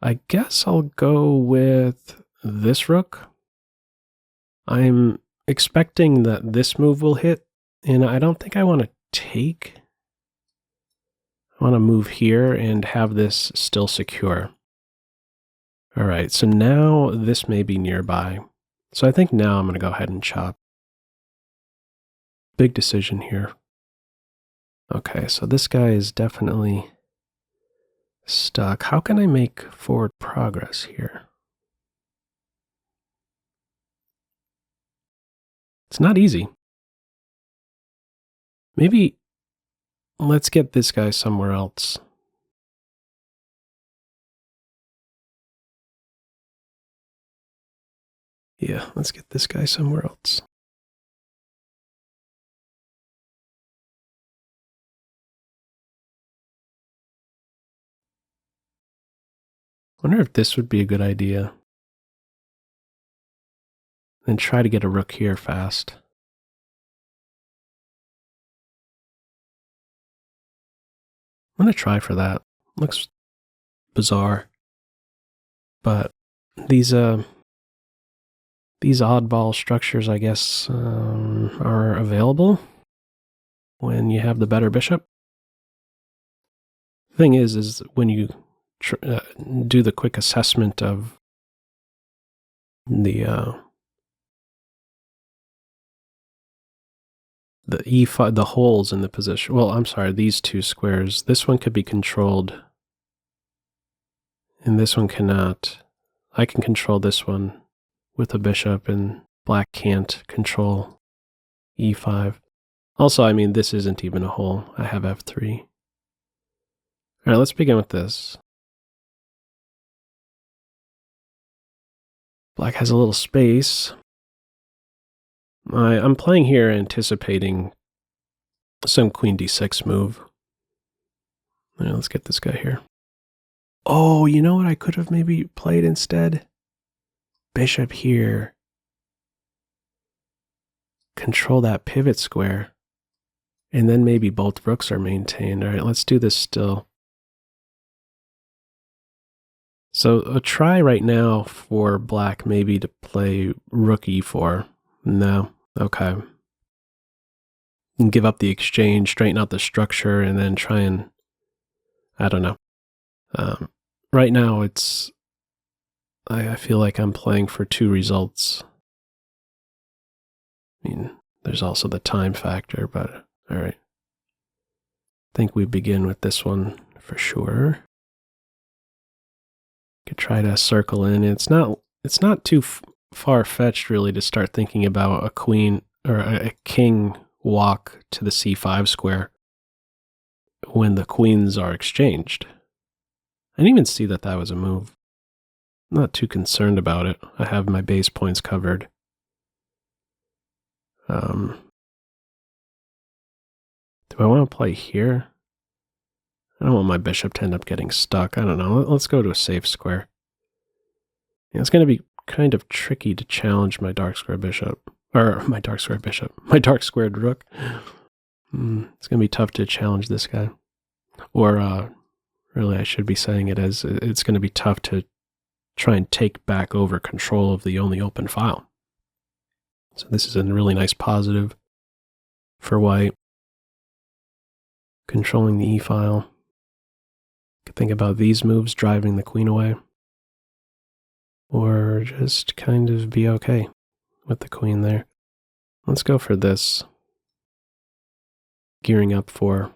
I guess I'll go with this rook. I'm expecting that this move will hit, and I don't think I want to take. I want to move here and have this still secure. All right, so now this may be nearby. So I think now I'm going to go ahead and chop. Big decision here. Okay, so this guy is definitely stuck. How can I make forward progress here? It's not easy. Maybe let's get this guy somewhere else. Yeah, let's get this guy somewhere else. Wonder if this would be a good idea. And try to get a rook here fast. I'm going to try for that. Looks bizarre. But these oddball structures, I guess, are available when you have the better bishop. The thing is when you do the quick assessment of the e5, the holes in the position. Well, I'm sorry, these two squares. This one could be controlled, and this one cannot. I can control this one with a bishop, and black can't control e5. Also, I mean, this isn't even a hole. I have f3. All right, let's begin with this. Black has a little space. I'm playing here anticipating some queen d6 move. All right, let's get this guy here. Oh, you know what I could have maybe played instead? Bishop here. Control that pivot square. And then maybe both rooks are maintained. All right, let's do this still. So a try right now for black maybe to play rook e4. No, okay. And give up the exchange, straighten out the structure, and then try and, I don't know. Right now it's, I feel like I'm playing for two results. I mean, there's also the time factor, but all right. I think we begin with this one for sure. Could try to circle in. It's not too far-fetched really to start thinking about a queen or a king walk to the c5 square when the queens are exchanged. I didn't even see that that was a move. I'm not too concerned about it. I have my base points covered. Do I want to play here? I don't want my bishop to end up getting stuck. I don't know. Let's go to a safe square. Yeah, it's going to be kind of tricky to challenge my dark square bishop. Or my dark square bishop. My dark squared rook. It's going to be tough to challenge this guy. Or, really, I should be saying it as it's going to be tough to try and take back over control of the only open file. So this is a really nice positive for white. Controlling the e-file. Could think about these moves driving the queen away. Or just kind of be okay with the queen there. Let's go for this. Gearing up for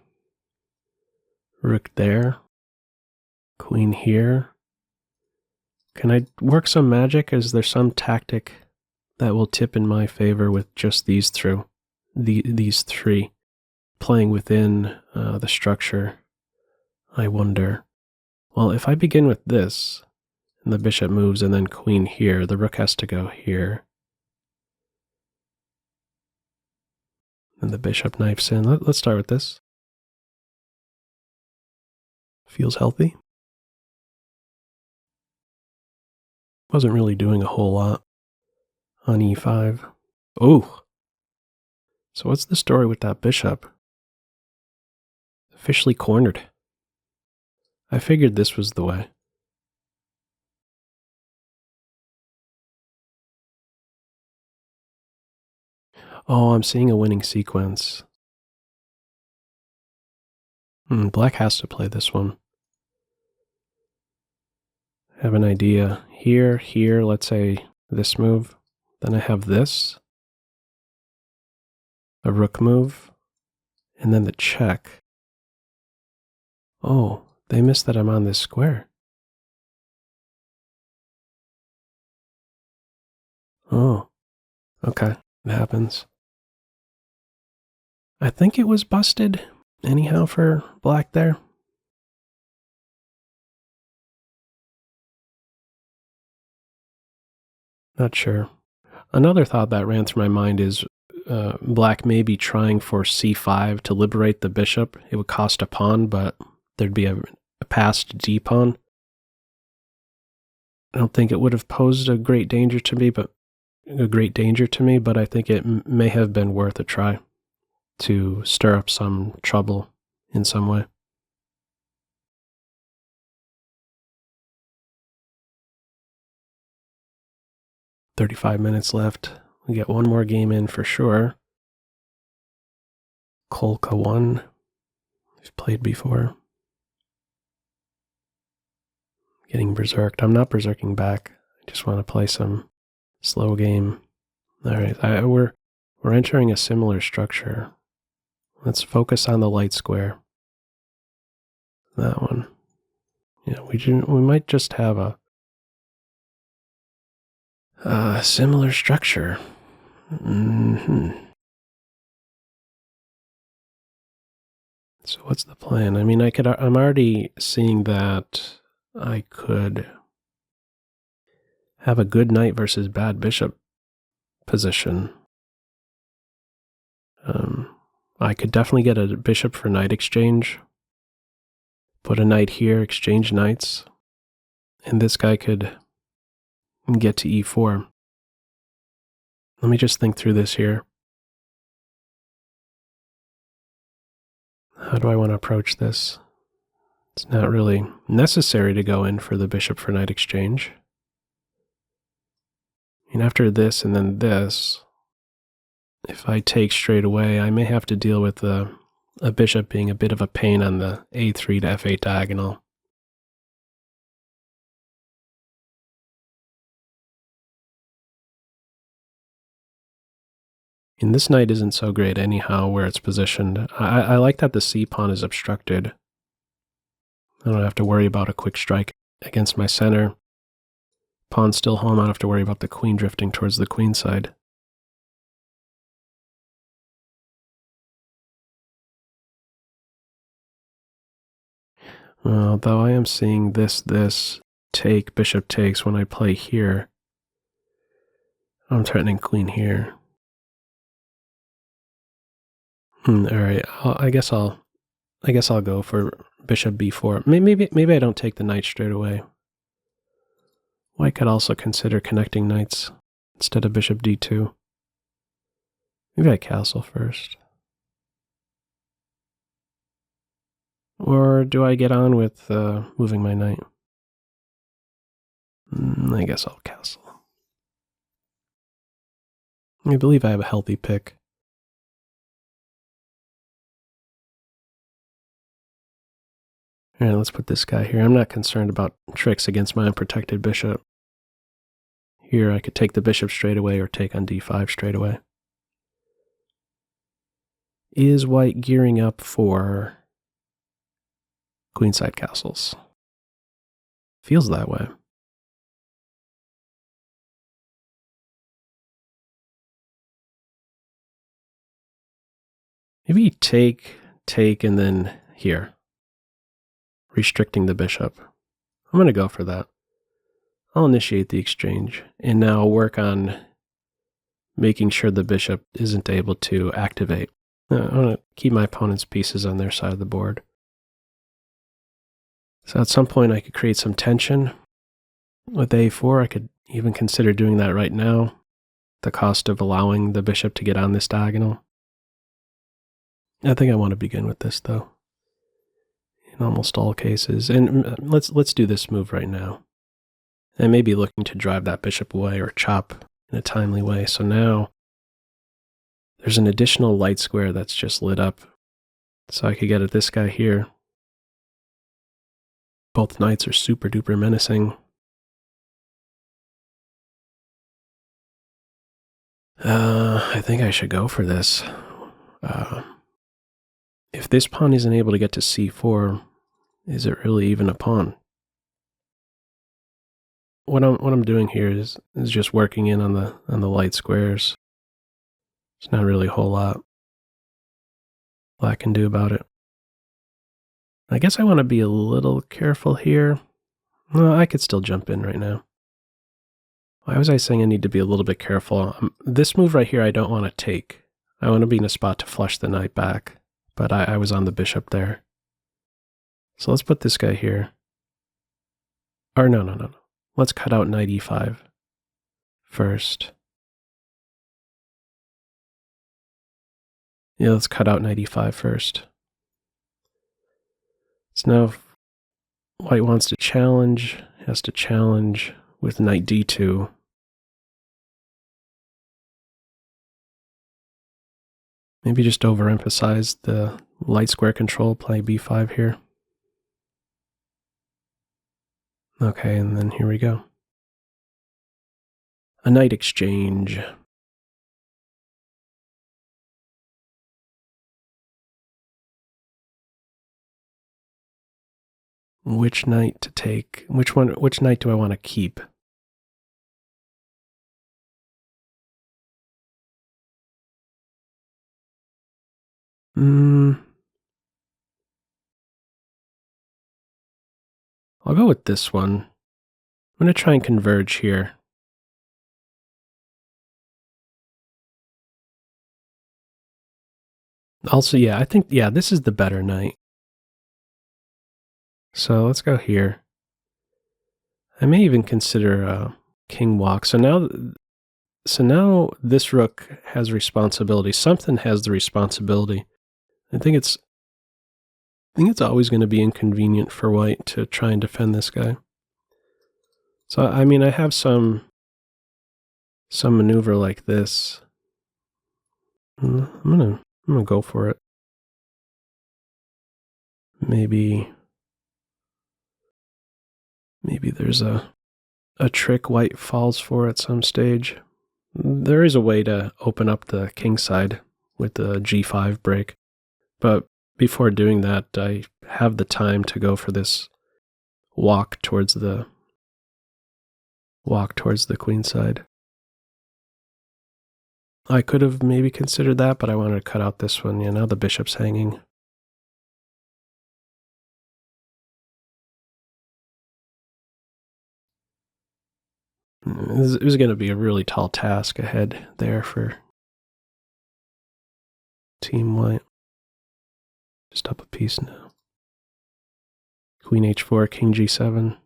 rook there. Queen here. Can I work some magic? Is there some tactic that will tip in my favor with just these these three playing within the structure? I wonder. Well, if I begin with this, and the bishop moves and then queen here, the rook has to go here. And the bishop knifes in. Let's start with this. Feels healthy. Wasn't really doing a whole lot on e5. Oh! So what's the story with that bishop? Officially cornered. I figured this was the way. Oh, I'm seeing a winning sequence. Black has to play this one. I have an idea. Here, let's say this move. Then I have this. A rook move. And then the check. Oh, they missed that I'm on this square. Oh, okay. It happens. I think it was busted anyhow for black there. Not sure. Another thought that ran through my mind is black may be trying for c5 to liberate the bishop. It would cost a pawn, but there'd be a passed d-pawn. I don't think it would have posed a great danger to me, but I think it may have been worth a try to stir up some trouble in some way. "35 minutes left. We get one more game in for sure. Kolka 1. We've played before. Getting berserked. I'm not berserking back. I just want to play some slow game. All right, we're entering a similar structure. Let's focus on the light square. That one. Yeah, we might just have a similar structure. So what's the plan? I mean, I'm already seeing that I could have a good knight versus bad bishop position. I could definitely get a bishop for knight exchange. Put a knight here, exchange knights. And this guy could get to e4. Let me just think through this here. How do I want to approach this? It's not really necessary to go in for the bishop for knight exchange. And after this and then this, if I take straight away, I may have to deal with a bishop being a bit of a pain on the a3 to f8 diagonal. And this knight isn't so great anyhow where it's positioned. I like that the c-pawn is obstructed. I don't have to worry about a quick strike against my center. Pawn's still home. I don't have to worry about the queen drifting towards the queen side. Though I am seeing this take, bishop takes when I play here. I'm threatening queen here. All right, I guess I'll go for bishop b4. Maybe I don't take the knight straight away. White could also consider connecting knights instead of bishop d2. Maybe I castle first. Or do I get on with moving my knight? I guess I'll castle. I believe I have a healthy pick. All right, let's put this guy here. I'm not concerned about tricks against my unprotected bishop. Here I could take the bishop straight away or take on d5 straight away. Is white gearing up for queenside castles? Feels that way. Maybe take, and then here. Restricting the bishop. I'm going to go for that. I'll initiate the exchange and now work on making sure the bishop isn't able to activate. I want to keep my opponent's pieces on their side of the board. So at some point I could create some tension with a4. I could even consider doing that right now, the cost of allowing the bishop to get on this diagonal. I think I want to begin with this though, in almost all cases. And let's do this move right now. I may be looking to drive that bishop away or chop in a timely way. So now There's an additional light square that's just lit up. So I could get at this guy here. Both knights are super duper menacing. I think I should go for this. If this pawn isn't able to get to c4, is it really even a pawn? What I'm doing here is just working in on the light squares. There's not really a whole lot I can do about it. I guess I want to be a little careful here. Well, I could still jump in right now. Why was I saying I need to be a little bit careful? This move right here I don't want to take. I want to be in a spot to flush the knight back, but I was on the bishop there. So let's put this guy here. Or no. Let's cut out knight e5 first. Yeah, let's cut out knight e5 first. So now if white wants to challenge, has to challenge with knight d2. Maybe just overemphasize the light square control, play b5 here. Okay, and then here we go. A knight exchange. Which knight to take? Which knight do I want to keep? I'll go with this one. I'm going to try and converge here. Also, yeah, I think, yeah, this is the better knight. So let's go here. I may even consider king walk. So now this rook has responsibility. Something has the responsibility. I think it's always going to be inconvenient for white to try and defend this guy. So I mean, I have some maneuver like this. I'm gonna go for it. Maybe there's a trick white falls for at some stage. There is a way to open up the king side with the g5 break, but before doing that, I have the time to go for this walk towards the queen side. I could have maybe considered that, but I wanted to cut out this one. Yeah, now the bishop's hanging. It was going to be a really tall task ahead there for Team White. Just up a piece now. Queen h4, king g7.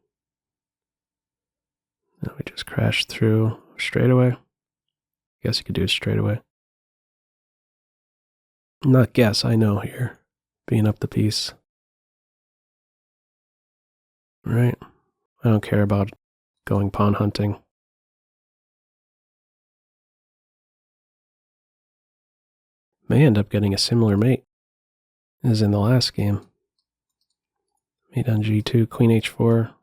Now we just crashed through straight away. Guess you could do it straight away. Not guess, I know here. Being up the piece. Right? I don't care about going pawn hunting. May end up getting a similar mate as in the last game. Mate on g2, queen h4,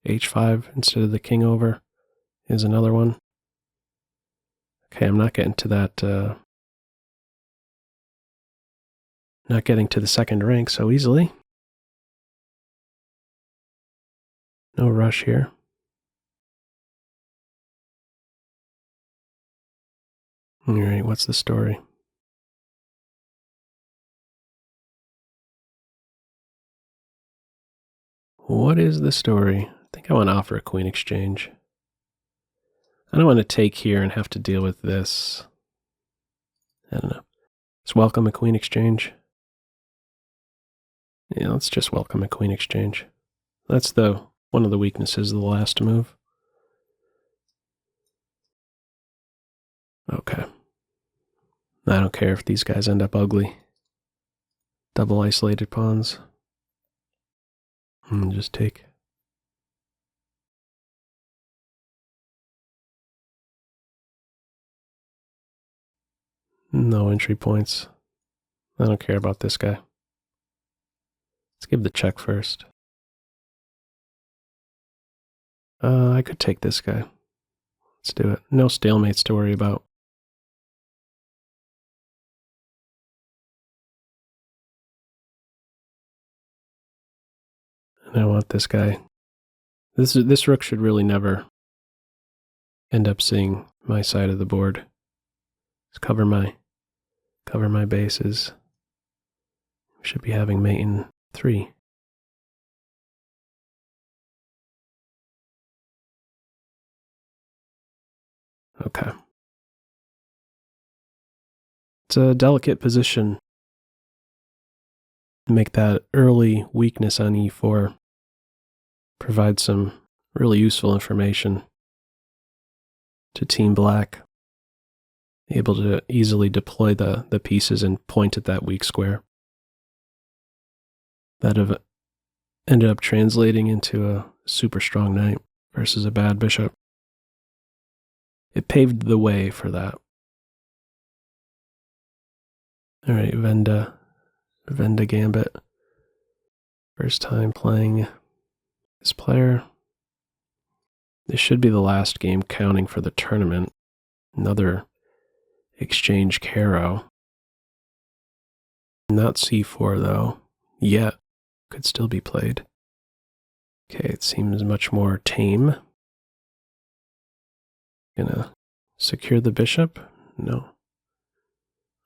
h5 instead of the king over is another one. Okay, I'm not getting to that, not getting to the second rank so easily. No rush here. All right, what's the story? What is the story? I think I want to offer a queen exchange. I don't want to take here and have to deal with this. I don't know. Let's welcome a queen exchange. Yeah, let's just welcome a queen exchange. That's one of the weaknesses of the last move. Okay. I don't care if these guys end up ugly. Double isolated pawns. Just take. No entry points. I don't care about this guy. Let's give the check first. I could take this guy. Let's do it. No stalemates to worry about. And I want this guy. This rook should really never end up seeing my side of the board. Let's cover my bases. Should be having mate in 3. Okay. It's a delicate position. Make that early weakness on e4 provide some really useful information to Team Black. Able to easily deploy the pieces and point at that weak square. That have ended up translating into a super strong knight versus a bad bishop. It paved the way for that. All right, Venda Gambit. First time playing this player. This should be the last game counting for the tournament. Another exchange Caro. Not c4 though, yet. Could still be played. Okay, it seems much more tame. Gonna secure the bishop? No.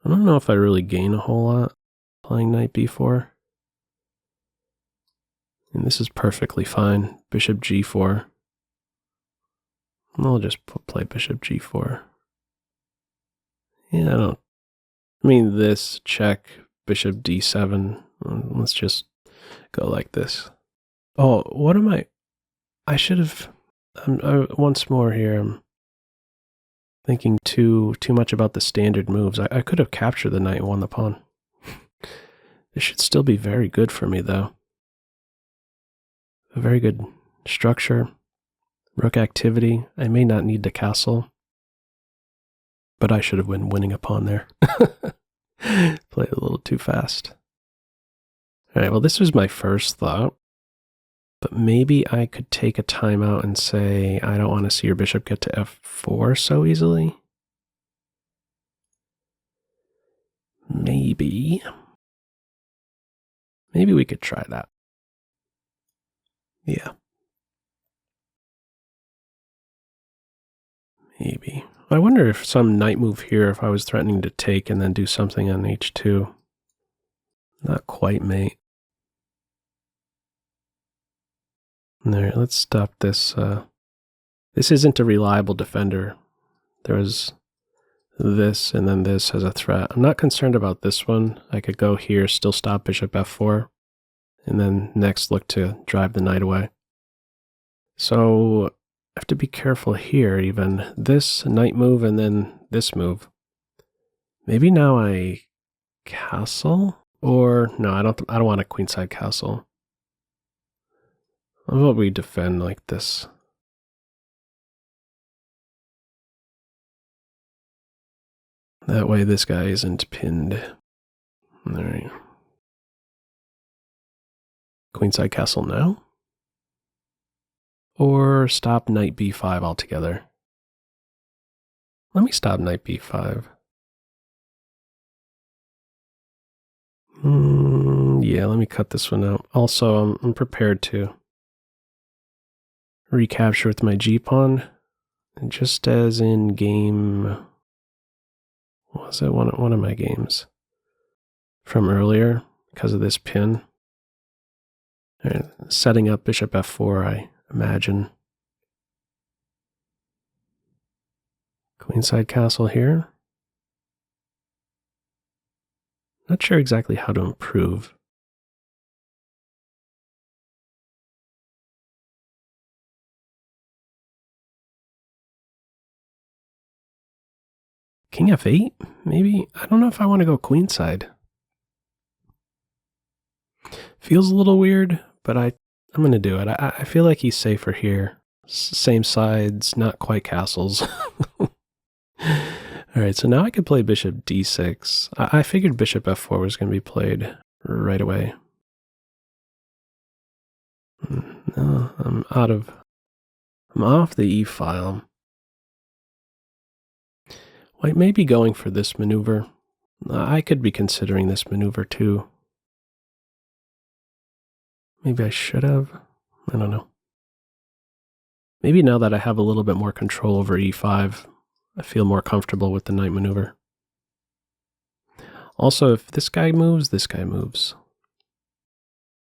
I don't know if I really gain a whole lot playing knight b4. And this is perfectly fine. Bishop g4. I'll just play bishop g4. Yeah, I mean this, check, bishop d7. Let's just go like this. Oh, what am I should have, once more here, I'm thinking too much about the standard moves. I could have captured the knight and won the pawn. This should still be very good for me, though. A very good structure. Rook activity. I may not need the castle, but I should have been winning a pawn there. Played a little too fast. All right, well, this was my first thought, but maybe I could take a timeout and say, I don't want to see your bishop get to f4 so easily. Maybe we could try that. Yeah. Maybe. I wonder if some knight move here, if I was threatening to take and then do something on h2. Not quite, mate. All right, let's stop this. This isn't a reliable defender. There was this and then this as a threat. I'm not concerned about this one. I could go here, still stop bishop f4, and then next look to drive the knight away. So I have to be careful here even. This knight move and then this move. Maybe now I castle? Or no, I don't want a queenside castle. How about we defend like this? That way this guy isn't pinned. All right. Queenside castle now? Or stop knight b5 altogether? Let me stop knight b5. Yeah, let me cut this one out. Also, I'm prepared to recapture with my g-pawn. And just as in game... What was it? One of my games from earlier because of this pin. Right, setting up bishop f4, I imagine. Queenside castle here. Not sure exactly how to improve. King f8, maybe? I don't know if I want to go queenside. Feels a little weird, but I'm going to do it. I feel like he's safer here. Same sides, not quite castles. All right, so now I could play bishop d6. I figured bishop f4 was going to be played right away. No, I'm off the e file. White may be going for this maneuver. I could be considering this maneuver too. Maybe I should have. I don't know. Maybe now that I have a little bit more control over e5, I feel more comfortable with the knight maneuver. Also, if this guy moves, this guy moves.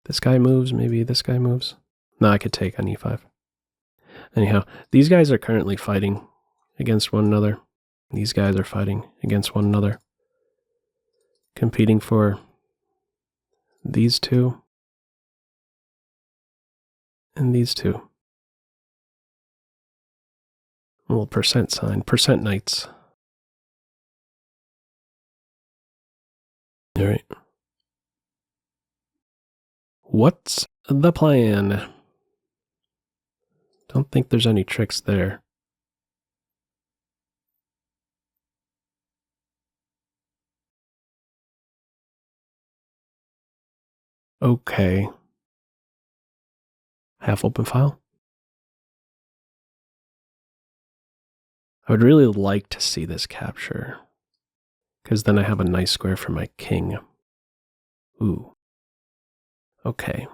This guy moves, maybe this guy moves. No, I could take on e5. Anyhow, these guys are currently fighting against one another. These guys are fighting against one another. Competing for these two and these two. A little percent sign, percent knights. All right. What's the plan? Don't think there's any tricks there. Okay. Half open file. I would really like to see this capture, because then I have a nice square for my king. Ooh. Okay.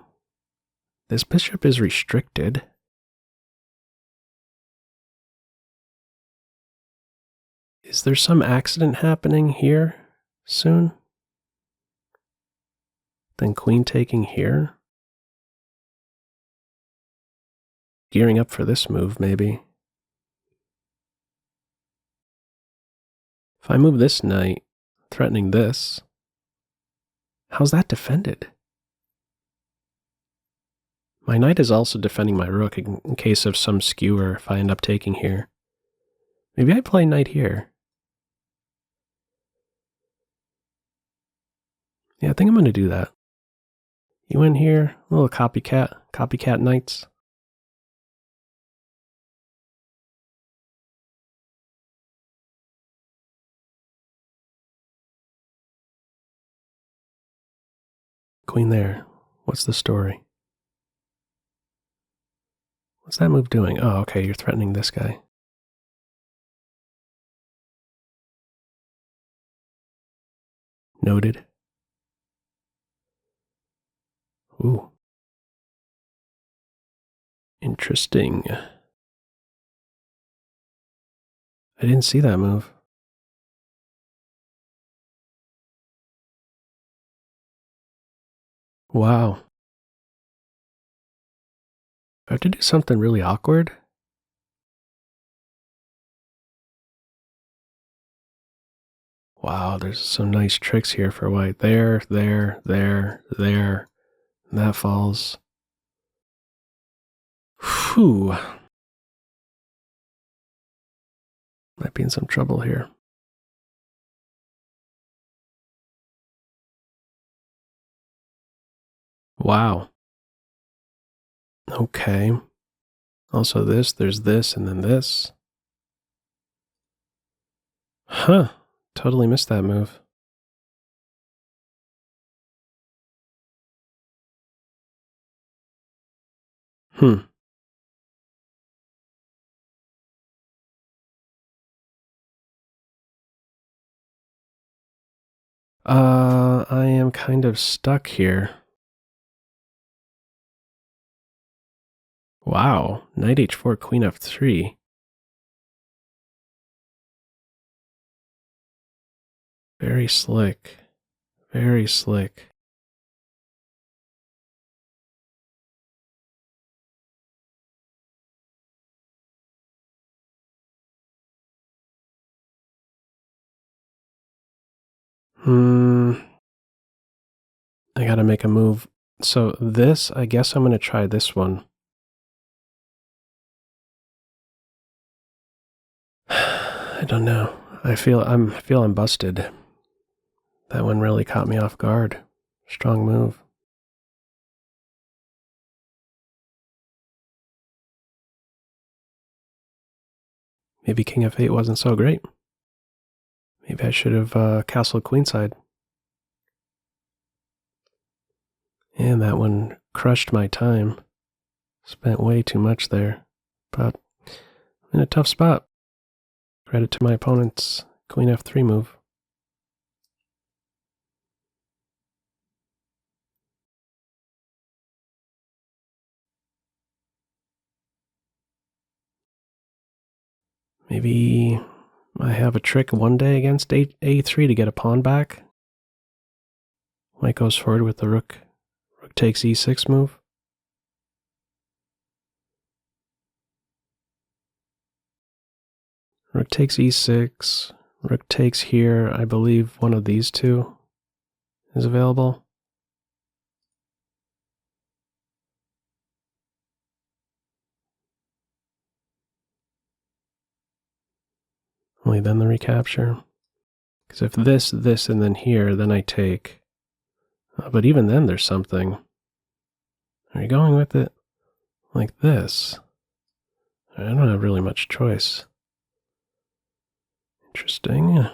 This bishop is restricted. Is there some accident happening here soon? Then queen taking here? Gearing up for this move, maybe. If I move this knight, threatening this, how's that defended? My knight is also defending my rook in case of some skewer if I end up taking here. Maybe I play knight here. Yeah, I think I'm going to do that. You in here, a little copycat knights. Queen there. What's the story? What's that move doing? Oh, okay, you're threatening this guy. Noted. Ooh. Interesting. I didn't see that move. Wow. I have to do something really awkward? Wow, there's some nice tricks here for white. There. And that falls. Whew. Might be in some trouble here. Wow. Okay. Also there's this, and then this. Huh. Totally missed that move. Hmm. I am kind of stuck here. Wow. Knight h4, queen f3. Very slick. Very slick. I gotta make a move. So this, I guess I'm gonna try this one. I don't know. I feel I'm busted. That one really caught me off guard. Strong move. Maybe king f8 wasn't so great. Maybe I should have castled queenside. And that one crushed my time. Spent way too much there. But I'm in a tough spot. Credit to my opponent's queen f3 move. Maybe I have a trick one day against a3 to get a pawn back. White goes forward with the rook. Rook takes e6 move. Rook takes e6. Rook takes here. I believe one of these two is available. Only then the recapture. Because if this, and then here, then I take. But even then there's something. Are you going with it like this? I don't have really much choice. Interesting.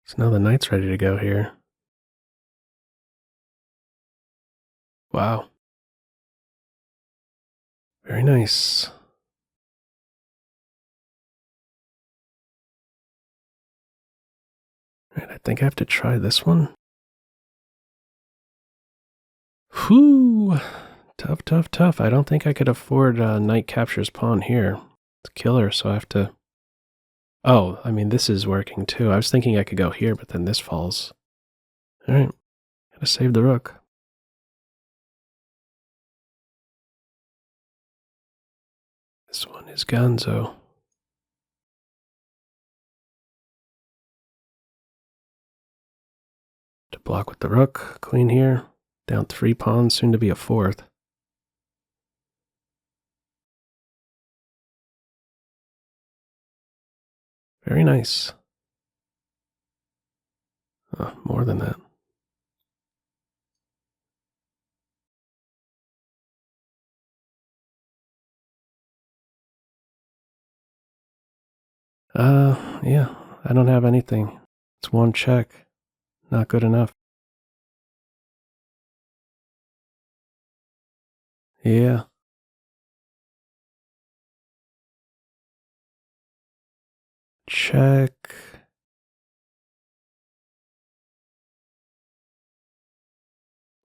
So now the knight's ready to go here. Wow. Very nice. Right, I think I have to try this one. Whew. Tough, tough, tough. I don't think I could afford knight captures pawn here. It's killer, so I have to... Oh, I mean, this is working too. I was thinking I could go here, but then this falls. Alright. Gotta save the rook. This one is Gonzo. To block with the rook, queen here. Down 3 pawns, soon to be a 4th. Very nice. More than that. Yeah, I don't have anything. It's one check. Not good enough. Yeah. Check.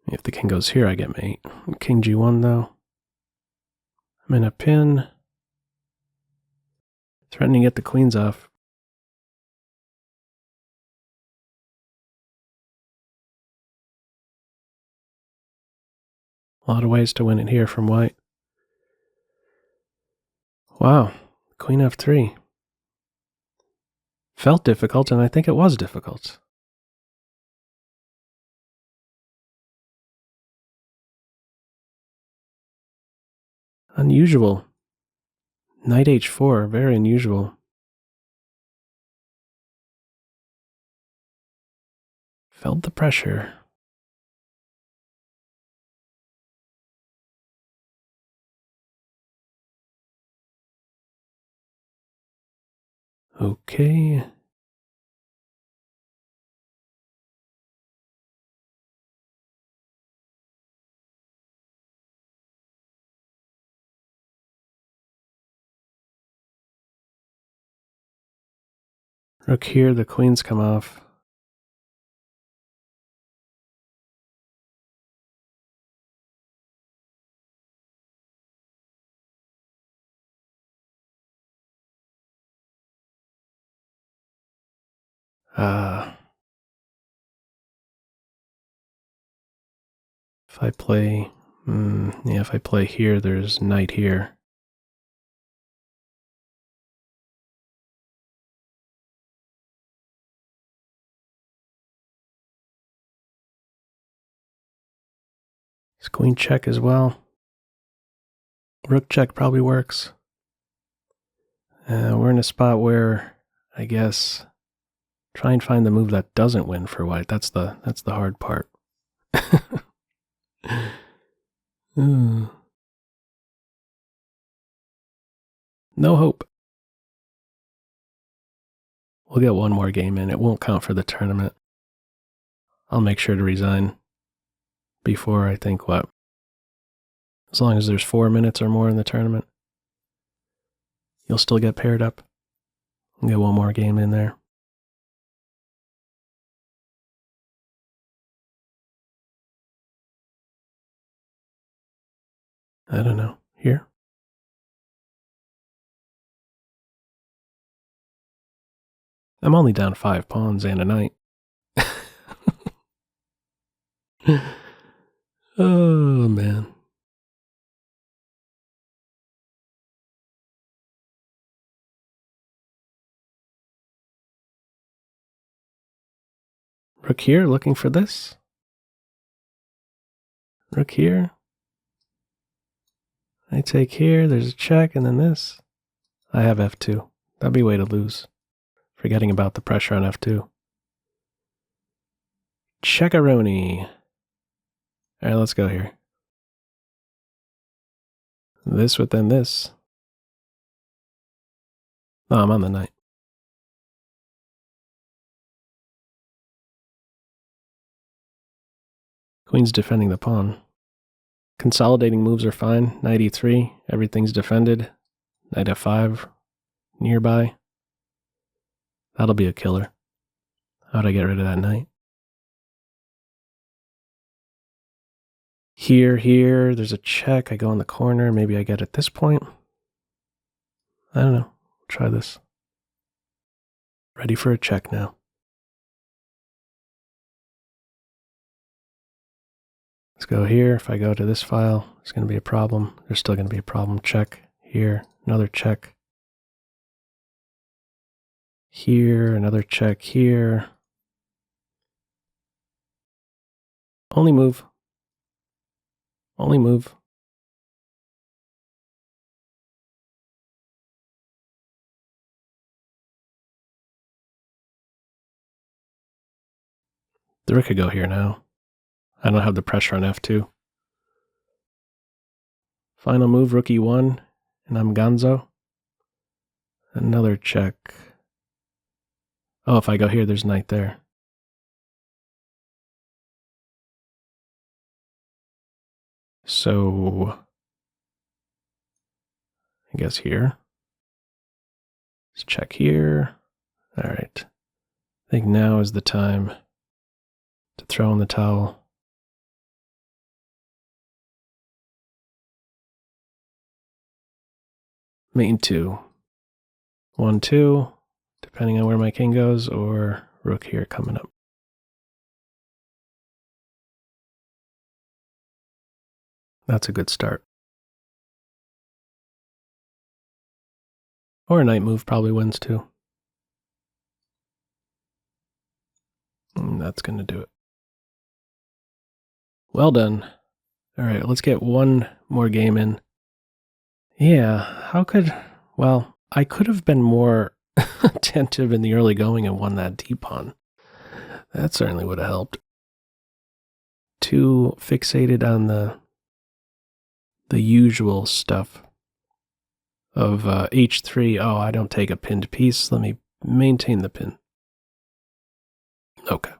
If the king goes here, I get mate. King g1, though. I'm in a pin. Threatening to get the queens off. A lot of ways to win it here from white. Wow. Queen f3. Felt difficult, and I think it was difficult. Unusual. Knight h4, very unusual. Felt the pressure. Okay. Rook here, the queens come off. If I play, if I play here, there's knight here. It's queen check as well. Rook check probably works. We're in a spot where, I guess, try and find the move that doesn't win for white. That's the hard part. No hope. We'll get one more game in. It won't count for the tournament. I'll make sure to resign before, I think, what? As long as there's 4 minutes or more in the tournament, you'll still get paired up. We'll get one more game in there. I don't know. Here? I'm only down 5 pawns and a knight. Oh, man. Rook here, looking for this. Rook here. I take here, there's a check, and then this. I have f2. That'd be a way to lose. Forgetting about the pressure on f2. Checkaroni. All right, let's go here. This with then this. Oh, I'm on the knight. Queen's defending the pawn. Consolidating moves are fine. Knight e3, everything's defended. Knight f5, nearby. That'll be a killer. How'd I get rid of that knight? Here, there's a check. I go in the corner. Maybe I get at this point. I don't know. Try this. Ready for a check now. Let's go here. If I go to this file, it's going to be a problem. There's still going to be a problem. Check. Here, another check. Here, another check. Here. Only move. Only move. The rook could go here now. I don't have the pressure on f2. Final move, rook e1, and I'm gonzo. Another check. Oh, if I go here, there's knight there. So, I guess here. Let's check here. All right. I think now is the time to throw in the towel. Mate 2. 1, 2, depending on where my king goes, or rook here coming up. That's a good start. Or a knight move probably wins too. And that's going to do it. Well done. All right, let's get one more game in. Yeah, well, I could have been more attentive in the early going and won that d pawn. That certainly would have helped. Too fixated on the usual stuff of h3. Oh, I don't take a pinned piece. Let me maintain the pin. Okay.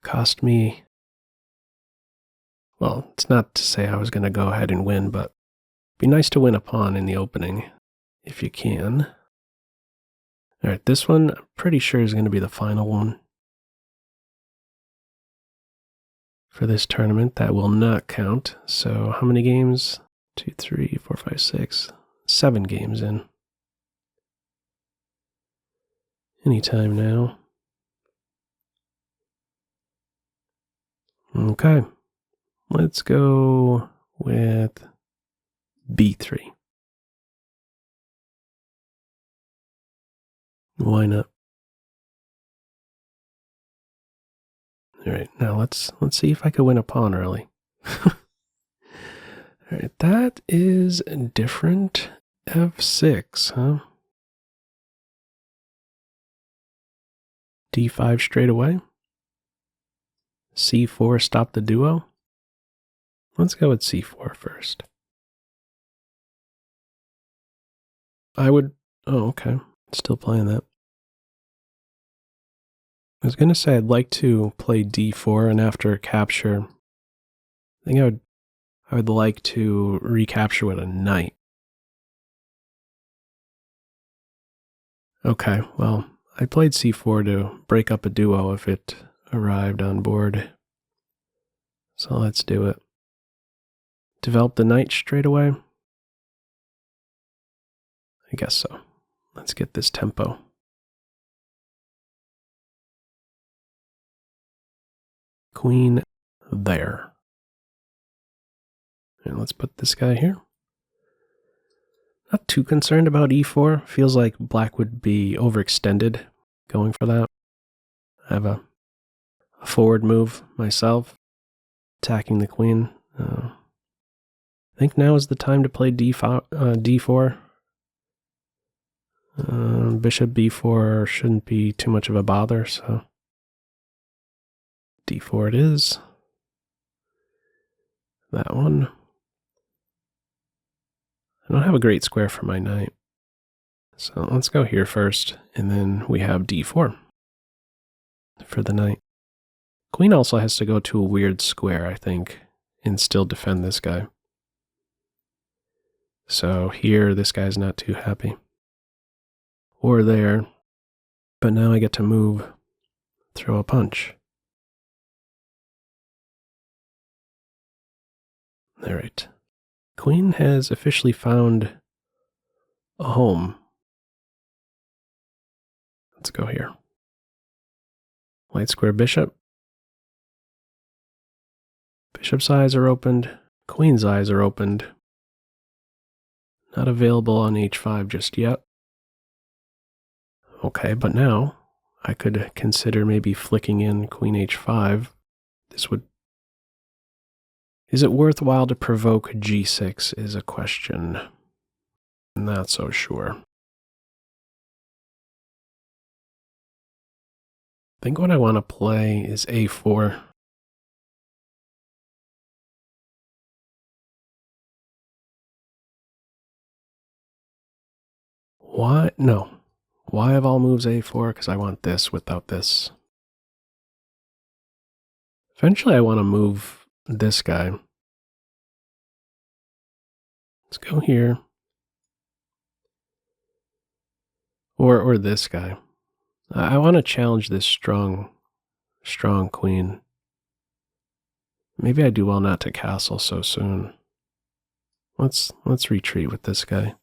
Cost me... Well, it's not to say I was going to go ahead and win, but it'd be nice to win a pawn in the opening, if you can. All right, this one, I'm pretty sure is going to be the final one for this tournament. That will not count. So how many games? 2, 3, 4, 5, 6, 7 games in. Anytime now. Okay. Let's go with b3. Why not? All right, now let's see if I can win a pawn early. All right, that is different. f6, huh? d5 straight away. c4, stop the duo. Let's go with c4 first. I would... Oh, okay. Still playing that. I was going to say I'd like to play d4, and after capture, I think I would like to recapture with a knight. Okay, well, I played c4 to break up a duo if it arrived on board. So let's do it. Develop the knight straight away? I guess so. Let's get this tempo. Queen there. And let's put this guy here. Not too concerned about e4. Feels like black would be overextended going for that. I have a forward move myself, attacking the queen. I think now is the time to play d4. Bishop b4 shouldn't be too much of a bother, so d4 it is. That one. I don't have a great square for my knight. So let's go here first, and then we have d4 for the knight. Queen also has to go to a weird square, I think, and still defend this guy. So here, this guy's not too happy. Or there. But now I get to move, throw a punch. All right. Queen has officially found a home. Let's go here. Light square bishop. Bishop's eyes are opened. Queen's eyes are opened. Not available on h5 just yet. Okay, but now I could consider maybe flicking in queen h5. This would... Is it worthwhile to provoke g6 is a question. I'm not so sure. I think what I want to play is a4. Why? No. Why of all moves a4? Because I want this without this. Eventually I want to move this guy. Let's go here. Or this guy. I want to challenge this strong queen. Maybe I do well not to castle so soon. Let's retreat with this guy.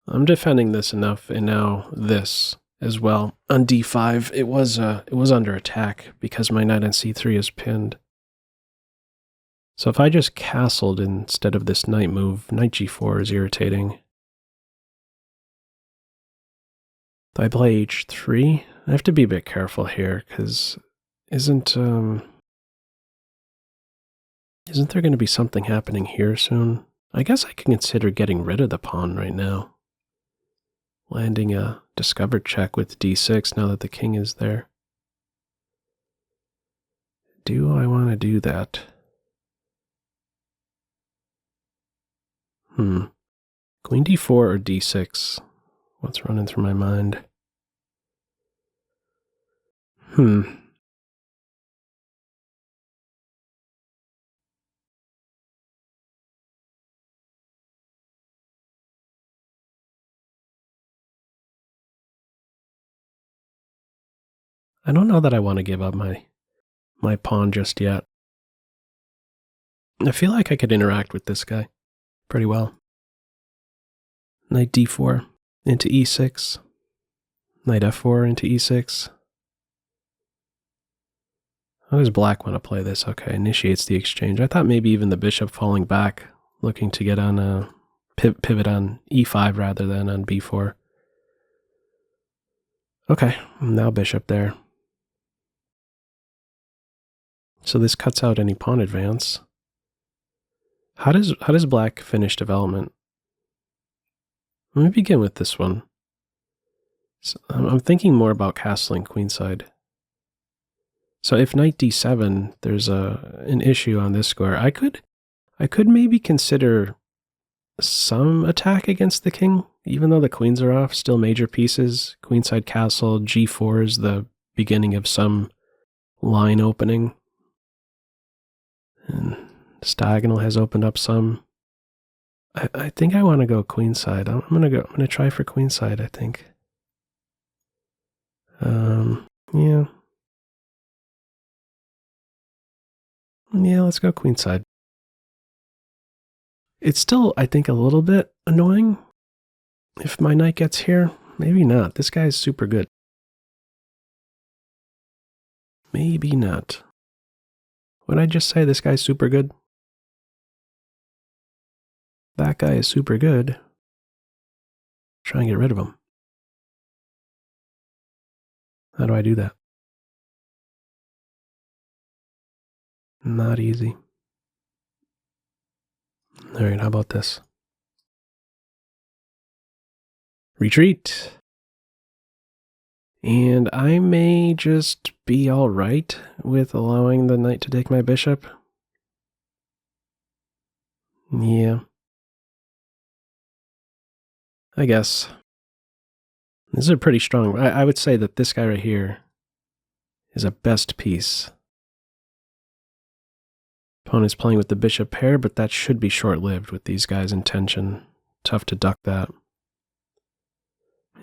I'm defending this enough, and now this as well. On d5, it was under attack because my knight on c3 is pinned. So if I just castled instead of this knight move, knight g4 is irritating. Do I play h3? I have to be a bit careful here, because isn't there going to be something happening here soon? I guess I can consider getting rid of the pawn right now. Landing a discovered check with d6 now that the king is there. Do I want to do that? Queen d4 or d6? What's running through my mind? I don't know that I want to give up my pawn just yet. I feel like I could interact with this guy pretty well. Knight d4 into e6. Knight f4 into e6. How does black want to play this? Okay, initiates the exchange. I thought maybe even the bishop falling back, looking to get on a pivot on e5 rather than on b4. Okay, now bishop there. So this cuts out any pawn advance. How does black finish development? Let me begin with this one. So I'm thinking more about castling queenside. So if knight d7, there's an issue on this square. I could maybe consider some attack against the king, even though the queens are off, still major pieces. Queenside castle, g4 is the beginning of some line opening. And this diagonal has opened up some. I think I want to go queenside. I'm gonna try for queenside, I think. Yeah. Yeah, let's go queenside. It's still, I think, a little bit annoying if my knight gets here. Maybe not. This guy is super good. Maybe not. Would I just say this guy's super good? That guy is super good. Try and get rid of him. How do I do that? Not easy. All right, how about this? Retreat. And I may just be all right with allowing the knight to take my bishop. Yeah. I guess. This is a pretty strong... I would say that this guy right here is a best piece. Opponent's playing with the bishop pair, but that should be short-lived with these guys in tension. Tough to duck that.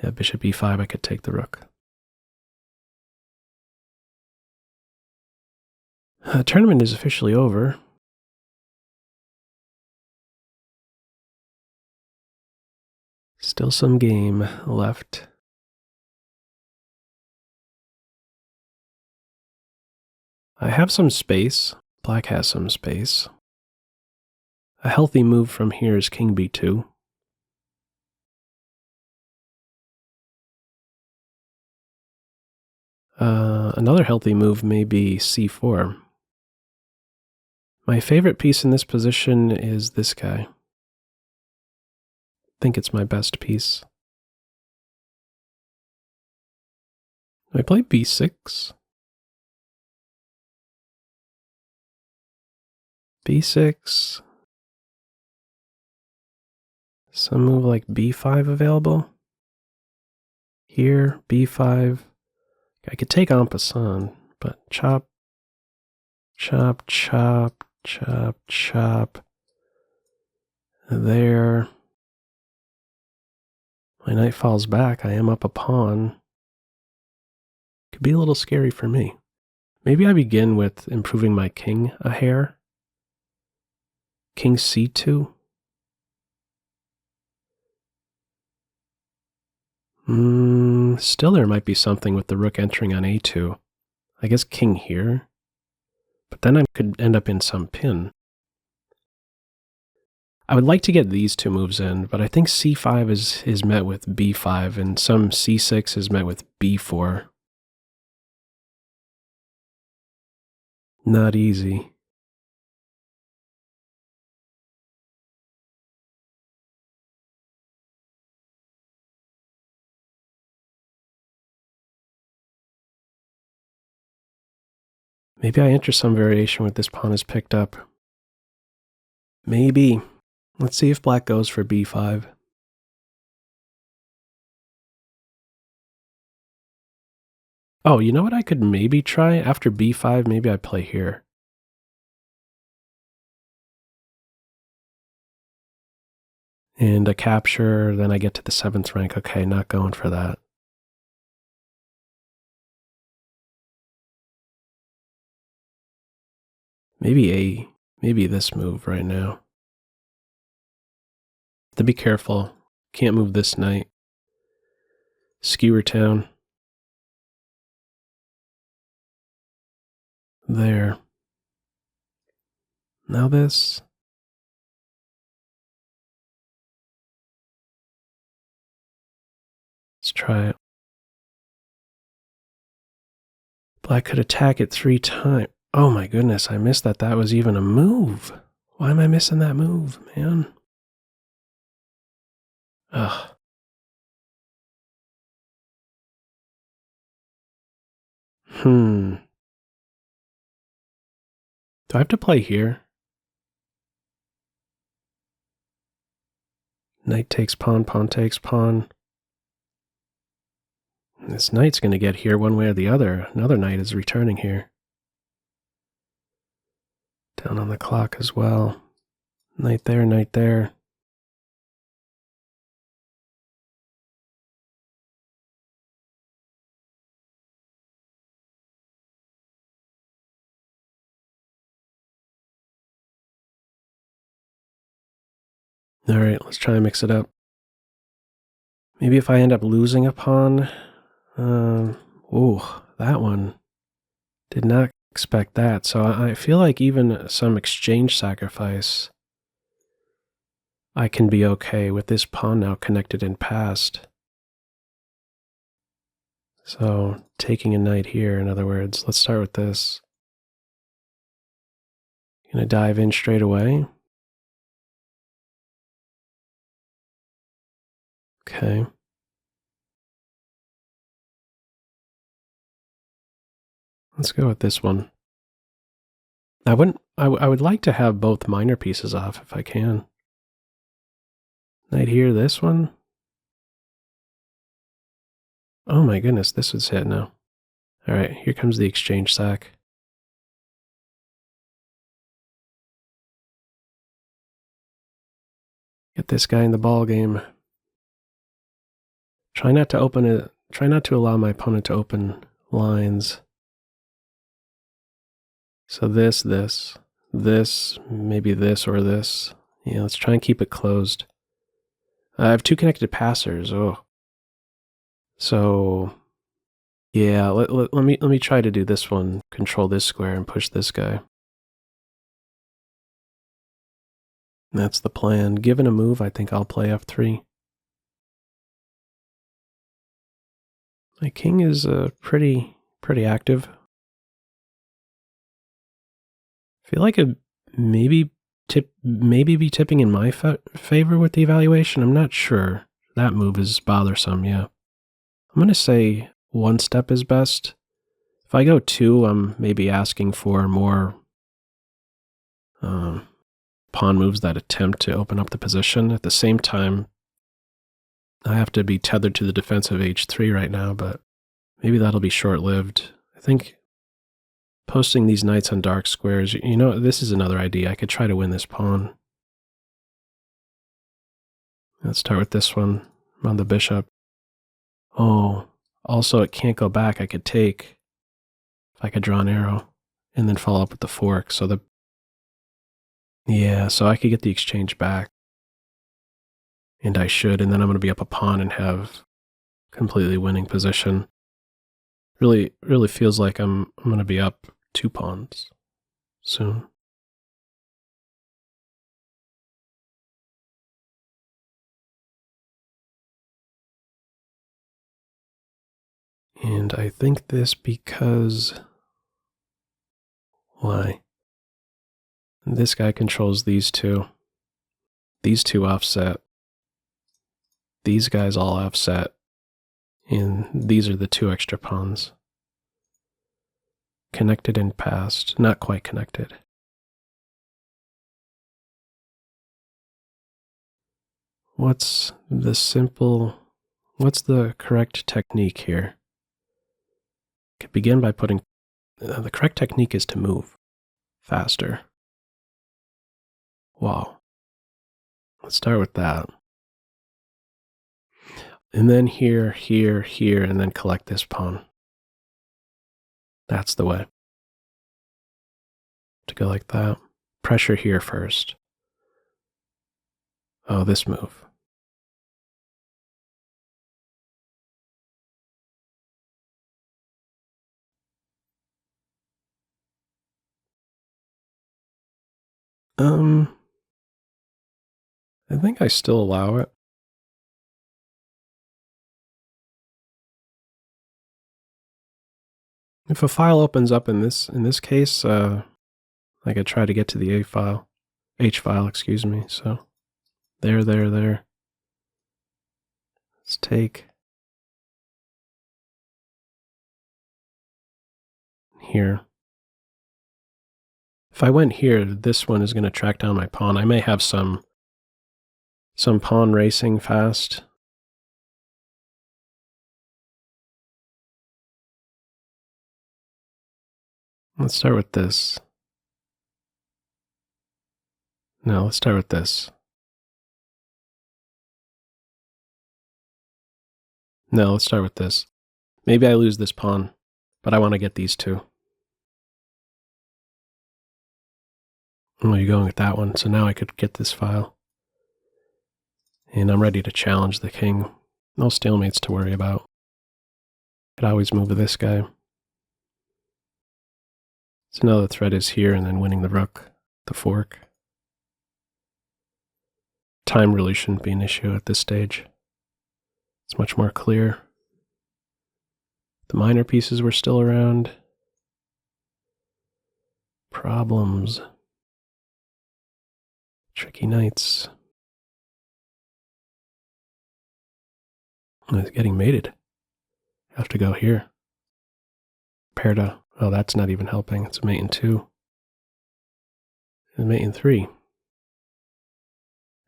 Yeah, bishop e5, I could take the rook. The tournament is officially over. Still some game left. I have some space. Black has some space. A healthy move from here is king b2. Another healthy move may be c4. My favorite piece in this position is this guy. I think it's my best piece. I play b6. b6. Some move like b5 available. Here, b5. I could take en passant, but chop, chop, chop, chop, chop. There. My knight falls back. I am up a pawn. Could be a little scary for me. Maybe I begin with improving my king a hair. King c2. Still there might be something with the rook entering on a2. I guess king here. But then I could end up in some pin. I would like to get these two moves in, but I think c5 is met with b5, and some c6 is met with b4. Not easy. Maybe I enter some variation with this pawn is picked up. Maybe. Let's see if black goes for b5. Oh, you know what I could maybe try? After b5, maybe I play here. And a capture, then I get to the 7th rank. Okay, not going for that. Maybe this move right now. To be careful. Can't move this knight. Skewer town. There. Now this. Let's try it. Black could attack it 3 times. Oh my goodness, I missed that that was even a move. Why am I missing that move, man? Ugh. Do I have to play here? Knight takes pawn, pawn takes pawn. This knight's going to get here one way or the other. Another knight is returning here. Down on the clock as well. Knight there, knight there. All right, let's try and mix it up. Maybe if I end up losing a pawn. That one. Did not expect that. So I feel like even some exchange sacrifice, I can be okay with this pawn now connected and passed. So taking a knight here, in other words, let's start with this. Gonna dive in straight away. Okay. Let's go with this one. I would like to have both minor pieces off if I can. Knight here, this one. Oh my goodness, this was hit now. All right, here comes the exchange sack. Get this guy in the ball game. Try not to open it. Try not to allow my opponent to open lines. So this, maybe this or this. Yeah, let's try and keep it closed. I have two connected passers. Oh. So yeah, let me try to do this one. Control this square and push this guy. That's the plan. Given a move, I think I'll play f3. My king is pretty active. I feel like it maybe be tipping in my favor with the evaluation. I'm not sure. That move is bothersome, yeah. I'm going to say one step is best. If I go two, I'm maybe asking for more pawn moves that attempt to open up the position. At the same time, I have to be tethered to the defensive h3 right now, but maybe that'll be short-lived. I think posting these knights on dark squares, you know, this is another idea. I could try to win this pawn. Let's start with this one on the bishop. Oh, also it can't go back. I could take, if I could draw an arrow, and then follow up with the fork. So so I could get the exchange back. And I should, and then I'm going to be up a pawn and have completely winning position. Really feels like I'm going to be up 2 pawns soon. And I think this because... Why? This guy controls these two. These two offset. These guys all offset. And these are the 2 extra pawns. Connected and passed. Not quite connected. What's the correct technique here? I could begin by putting... the correct technique is to move faster. Wow. Let's start with that. And then here, and then collect this pawn. That's the way. To go like that. Pressure here first. Oh, this move. I think I still allow it. If a file opens up in this case, I could try to get to the H file, excuse me. So there. Let's take here. If I went here, this one is going to track down my pawn. I may have some Some pawn racing fast. Let's start with this. No, let's start with this. No, let's start with this. Maybe I lose this pawn, but I want to get these two. Oh, you're going with that one, so now I could get this file. And I'm ready to challenge the king. No stalemates to worry about. Could always move with this guy. So now the threat is here and then winning the rook, the fork. Time really shouldn't be an issue at this stage. It's much more clear. The minor pieces were still around. Problems. Tricky knights. It's getting mated. Have to go here. Pair to, oh, that's not even helping. It's a mate in 2. And a mate in 3.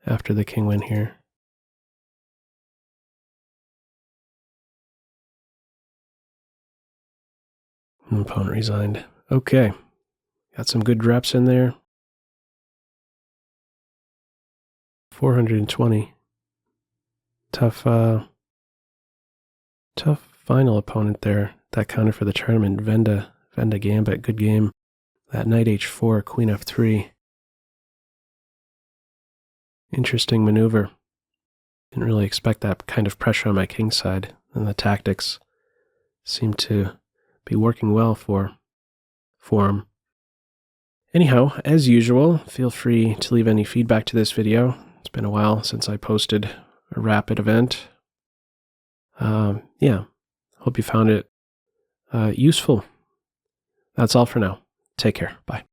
After the king went here. And opponent resigned. Okay. Got some good reps in there. 420. Tough final opponent there. That counter for the tournament. Venda Gambit, good game. That knight h4, queen f3. Interesting maneuver. Didn't really expect that kind of pressure on my king side, and the tactics seem to be working well for him. Anyhow, as usual, feel free to leave any feedback to this video. It's been a while since I posted a rapid event. Yeah, hope you found it useful. That's all for now. Take care. Bye.